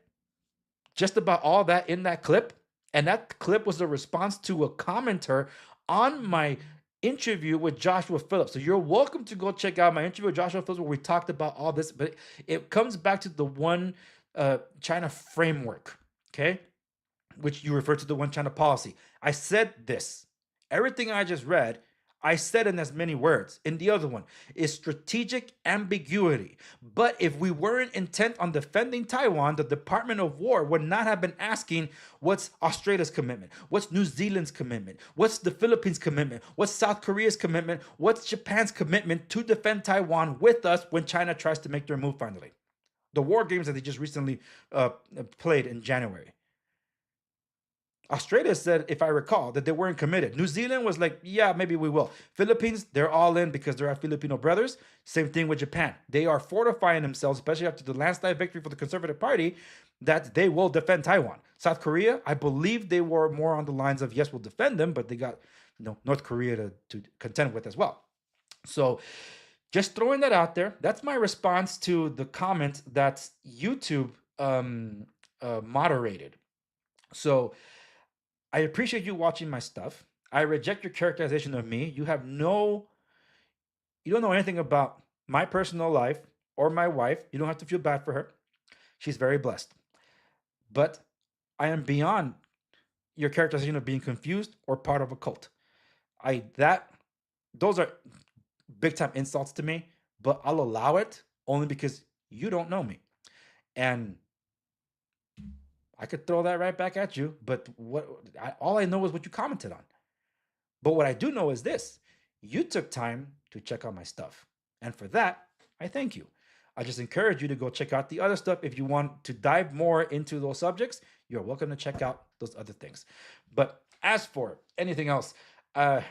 just about all that in that clip. And that clip was a response to a commenter on my interview with Joshua Phillips. So you're welcome to go check out my interview with Joshua Phillips where we talked about all this. But it comes back to the one China framework, okay? Which you refer to the one China policy. I said this. Everything I just read, I said in as many words. In the other one is strategic ambiguity. But if we weren't intent on defending Taiwan, the Department of War would not have been asking what's Australia's commitment, what's New Zealand's commitment, what's the Philippines' commitment, what's South Korea's commitment, what's Japan's commitment to defend Taiwan with us when China tries to make their move finally. The war games that they just recently played in January. Australia said, if I recall, that they weren't committed. New Zealand was like, yeah, maybe we will. Philippines, they're all in because they're our Filipino brothers. Same thing with Japan. They are fortifying themselves, especially after the landslide victory for the Conservative Party, that they will defend Taiwan. South Korea, I believe they were more on the lines of, yes, we'll defend them, but they got North Korea to contend with as well. So just throwing that out there. That's my response to the comment that YouTube moderated. So I appreciate you watching my stuff. I reject your characterization of me. You don't know anything about my personal life or my wife. You don't have to feel bad for her. She's very blessed. But I am beyond your characterization of being confused or part of a cult. Those are big time insults to me, but I'll allow it only because you don't know me. And I could throw that right back at you, but all I know is what you commented on. But what I do know is this. You took time to check out my stuff. And for that, I thank you. I just encourage you to go check out the other stuff. If you want to dive more into those subjects, you're welcome to check out those other things. But as for anything else, I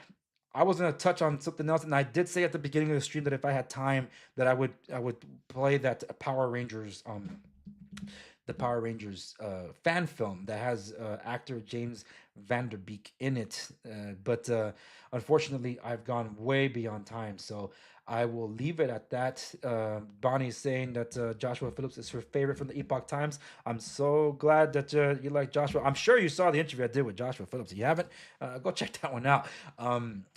was going to touch on something else. And I did say at the beginning of the stream that if I had time, that I would play that Power Rangers fan film that has actor James Vanderbeek in it. But unfortunately, I've gone way beyond time. So I will leave it at that. Bonnie is saying that Joshua Phillips is her favorite from the Epoch Times. I'm so glad that you like Joshua. I'm sure you saw the interview I did with Joshua Phillips. If you haven't, go check that one out.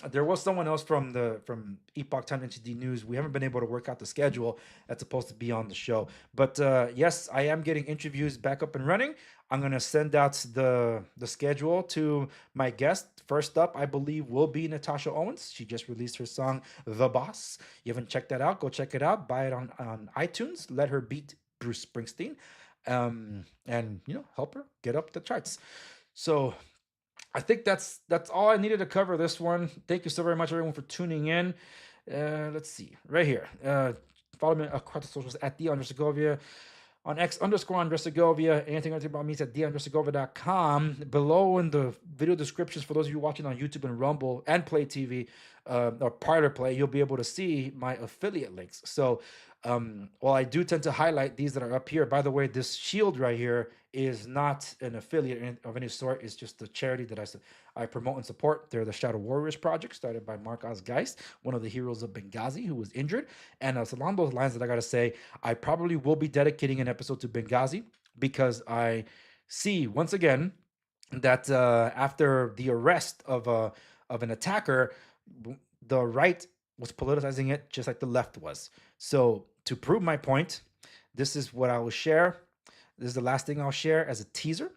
There was someone else from Epoch Times NCD News. We haven't been able to work out the schedule that's supposed to be on the show. But yes, I am getting interviews back up and running. I'm going to send out the schedule to my guest. First up, I believe, will be Natasha Owens. She just released her song, The Boss. You haven't checked that out? Go check it out. Buy it on iTunes. Let her beat Bruce Springsteen. And, help her get up the charts. So I think that's all I needed to cover this one. Thank you so very much, everyone, for tuning in. Let's see, right here. Follow me across the socials at @Segovia. On X _Andres Segovia. Anything about me is at @DeAndresSegovia.com. Below in the video descriptions for those of you watching on YouTube and Rumble and Play TV or Parler Play, you'll be able to see my affiliate links. So while I do tend to highlight these that are up here, by the way, this shield right here is not an affiliate of any sort. It's just a charity that I promote and support. They're the Shadow Warriors Project, started by Mark Osgeist, one of the heroes of Benghazi, who was injured. And it's along those lines that I got to say, I probably will be dedicating an episode to Benghazi because I see, once again, that after the arrest of an attacker, the right was politicizing it just like the left was. So to prove my point, this is what I will share. This is the last thing I'll share as a teaser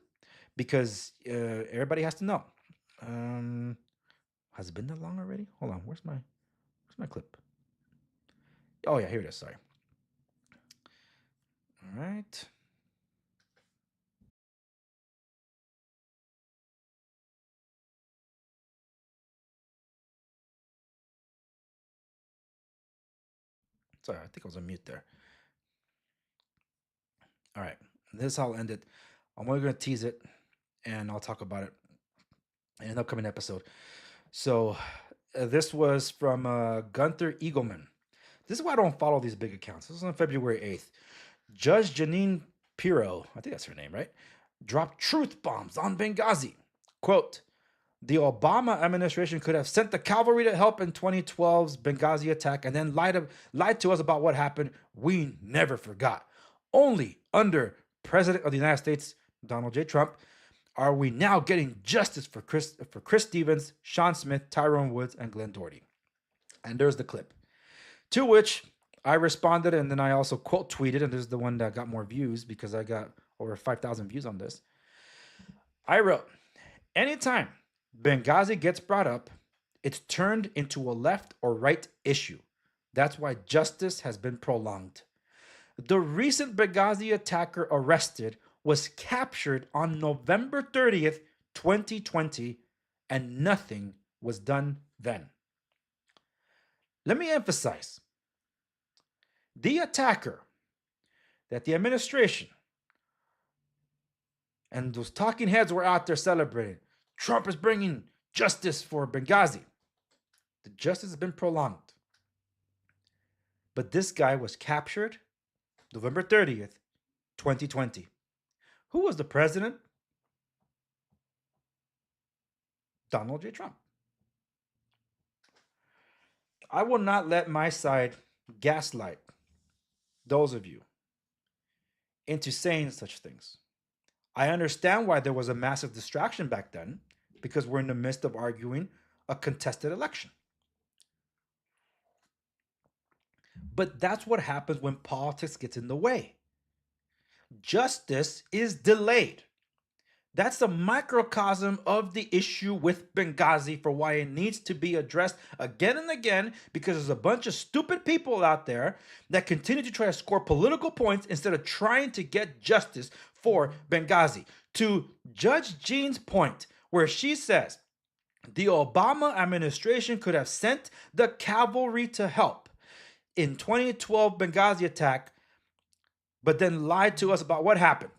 because everybody has to know. Has it been that long already? Hold on, where's my clip? Oh yeah, here it is. Sorry. All right. Sorry, I think I was on mute there. All right, this is how I'll end it. I'm only going to tease it, and I'll talk about it in an upcoming episode. So this was from Gunther Eagleman. This is why I don't follow these big accounts. This is on February 8th. Judge Janine Pirro, I think that's her name, right? Dropped truth bombs on Benghazi. Quote, the Obama administration could have sent the cavalry to help in 2012's Benghazi attack and then lied to us about what happened. We never forgot. Only under President of the United States, Donald J. Trump, are we now getting justice for Chris Stevens, Sean Smith, Tyrone Woods, and Glenn Doherty. And there's the clip. To which I responded, and then I also quote tweeted, and this is the one that got more views because I got over 5,000 views on this. I wrote, anytime Benghazi gets brought up, it's turned into a left or right issue. That's why justice has been prolonged. The recent Benghazi attacker arrested was captured on November 30th, 2020, and nothing was done then. Let me emphasize, the attacker that the administration and those talking heads were out there celebrating, Trump is bringing justice for Benghazi. The justice has been prolonged. But this guy was captured November 30th, 2020. Who was the president? Donald J. Trump. I will not let my side gaslight those of you into saying such things. I understand why there was a massive distraction back then, because we're in the midst of arguing a contested election. But that's what happens when politics gets in the way. Justice is delayed. That's a microcosm of the issue with Benghazi for why it needs to be addressed again and again, because there's a bunch of stupid people out there that continue to try to score political points instead of trying to get justice for Benghazi. To Judge Jean's point, where she says the Obama administration could have sent the cavalry to help in 2012 Benghazi attack, but then lied to us about what happened.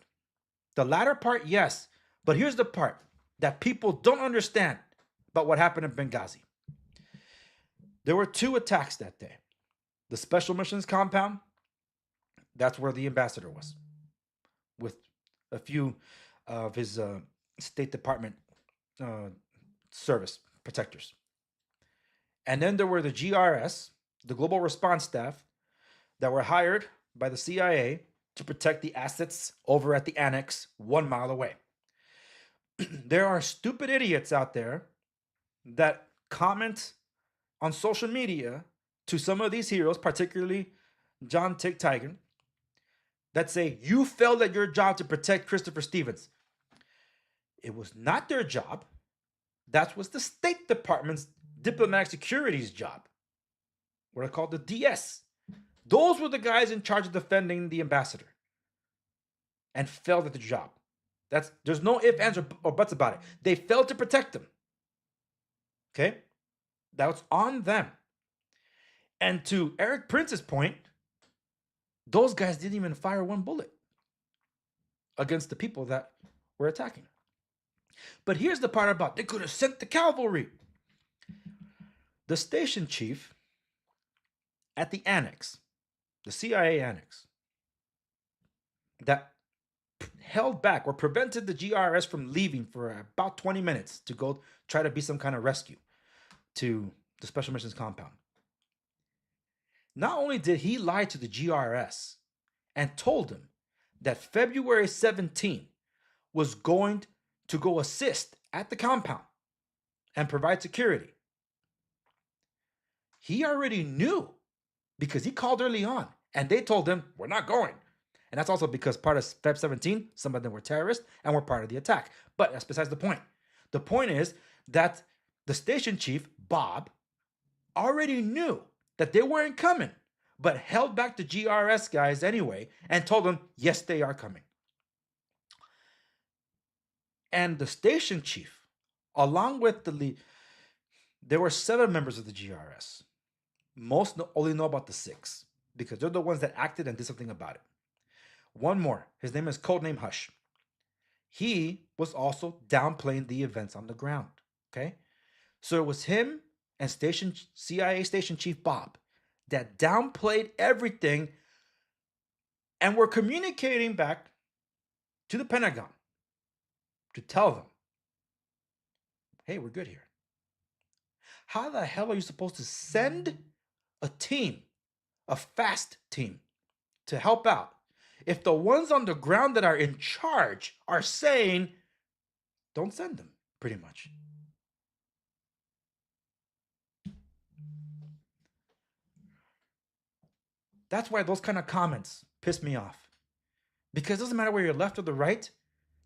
The latter part, yes. But here's the part that people don't understand about what happened in Benghazi. There were two attacks that day. The Special Missions Compound, that's where the ambassador was, with a few of his State Department service protectors. And then there were the GRS, the Global Response Staff, that were hired by the CIA to protect the assets over at the annex 1 mile away. There are stupid idiots out there that comment on social media to some of these heroes, particularly John Tick Tigan, that say, you failed at your job to protect Christopher Stevens. It was not their job. That was the State Department's diplomatic security's job. What are called the DS. Those were the guys in charge of defending the ambassador and failed at the job. There's no ifs, ands, or buts about it. They failed to protect him. Okay? That's on them. And to Eric Prince's point, those guys didn't even fire one bullet against the people that were attacking. But here's the part about they could have sent the cavalry. The station chief at the annex, the CIA annex, that held back or prevented the GRS from leaving for about 20 minutes to go try to be some kind of rescue to the Special Missions compound. Not only did he lie to the GRS and told them that February 17 was going to go assist at the compound and provide security. He already knew because he called early on and they told him, we're not going. And that's also because part of Feb 17, some of them were terrorists and were part of the attack. But that's besides the point. The point is that the station chief, Bob, already knew that they weren't coming, but held back the GRS guys anyway and told them, yes, they are coming. And the station chief, along with the lead, there were 7 members of the GRS. Most only know about the 6 because they're the ones that acted and did something about it. One more. His name is Codename Hush. He was also downplaying the events on the ground. Okay? So it was him and CIA Station Chief Bob that downplayed everything and were communicating back to the Pentagon to tell them, hey, we're good here. How the hell are you supposed to send a team, a fast team, to help out if the ones on the ground that are in charge are saying, don't send them, pretty much? That's why those kind of comments piss me off. Because it doesn't matter where you're left or the right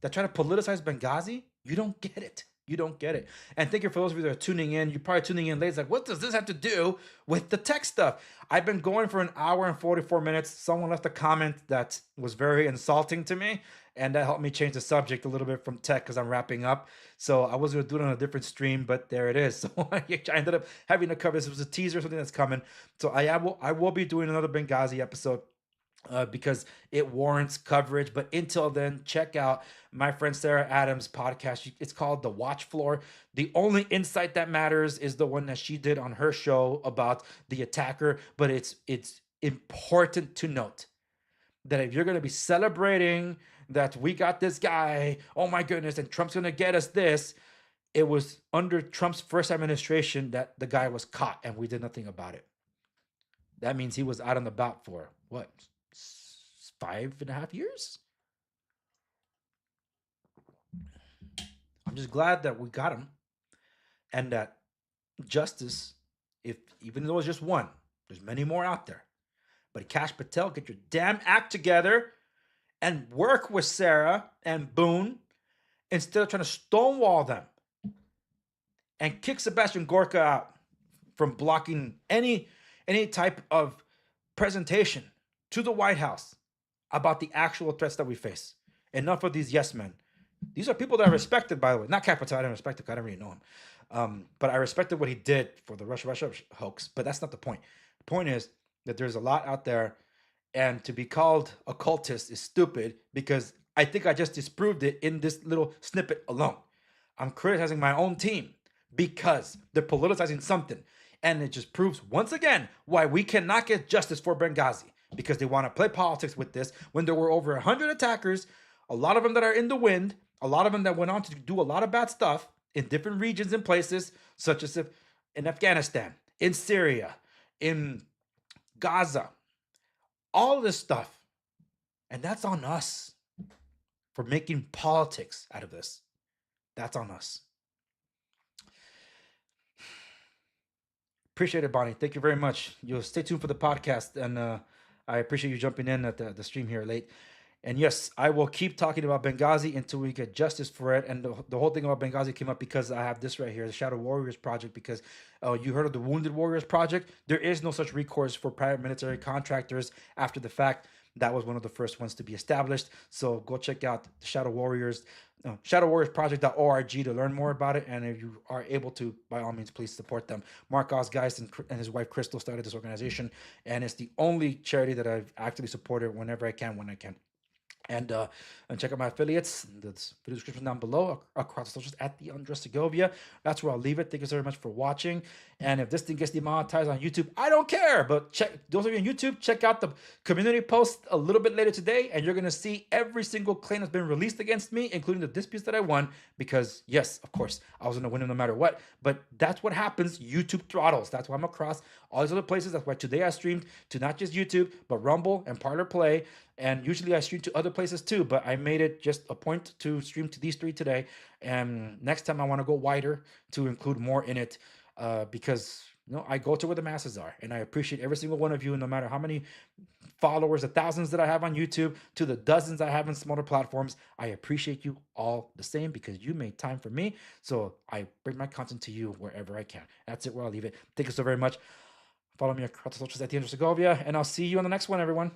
that try to politicize Benghazi, you don't get it. You don't get it. And thank you for those of you that are tuning in. You're probably tuning in late. It's like, what does this have to do with the tech stuff? I've been going for an hour and 44 minutes. Someone left a comment that was very insulting to me. And that helped me change the subject a little bit from tech because I'm wrapping up. So I was going to do it on a different stream, but there it is. So I ended up having to cover this. It was a teaser, something that's coming. So I will be doing another Benghazi episode. Because it warrants coverage. But until then, check out my friend Sarah Adams' podcast. It's called The Watch Floor. The only insight that matters is the one that she did on her show about the attacker. But it's important to note that if you're going to be celebrating that we got this guy, oh my goodness, and Trump's going to get us this, it was under Trump's first administration that the guy was caught and we did nothing about it. That means he was out and about for what? 5.5 years? I'm just glad that we got him and that justice, even though it's just one, there's many more out there. But Kash Patel, get your damn act together and work with Sarah and Boone instead of trying to stonewall them and kick Sebastian Gorka out from blocking any type of presentation to the White House about the actual threats that we face. Enough of these yes men. These are people that are respected, by the way. Not Capital, I don't respect him. I don't really know him. But I respected what he did for the Russia hoax. But that's not the point. The point is that there's a lot out there. And to be called a cultist is stupid because I think I just disproved it in this little snippet alone. I'm criticizing my own team because they're politicizing something. And it just proves once again why we cannot get justice for Benghazi. Because they want to play politics with this when there were over 100 attackers, a lot of them that are in the wind, a lot of them that went on to do a lot of bad stuff in different regions and places, such as in Afghanistan, in Syria, in Gaza, all this stuff. And that's on us for making politics out of this. That's on us. Appreciate it, Bonnie. Thank you very much. You'll stay tuned for the podcast, and I appreciate you jumping in at the stream here late. And yes, I will keep talking about Benghazi until we get justice for it. And the whole thing about Benghazi came up because I have this right here, the Shadow Warriors Project, because you heard of the Wounded Warriors Project? There is no such recourse for private military contractors after the fact. that was one of the first ones to be established. So go check out the Shadow Warriors Project.org to learn more about it. And if you are able to, by all means, please support them. Mark Osgeist and his wife Crystal started this organization, and it's the only charity that I've actually supported whenever I can, when I can. And check out my affiliates. The video description down below across the socials at the Segovia. That's where I'll leave it. Thank you so very much for watching. And if this thing gets demonetized on YouTube, I don't care. But check, those of you on YouTube, check out the community post a little bit later today, and you're gonna see every single claim that's been released against me, including the disputes that I won. Because yes, of course, I was gonna win them no matter what. But that's what happens. YouTube throttles. That's why I'm across all these other places. That's why today I streamed to not just YouTube, but Rumble and Parler Play. And usually I stream to other places too, but I made it just a point to stream to these 3 today. And next time I want to go wider to include more in it, because I go to where the masses are, and I appreciate every single one of you, no matter how many followers, the thousands that I have on YouTube to the dozens I have on smaller platforms. I appreciate you all the same, because you made time for me. So I bring my content to you wherever I can. That's it, where I'll leave it. Thank you so very much. Follow me across the socials at the Segovia, and I'll see you on the next one, everyone.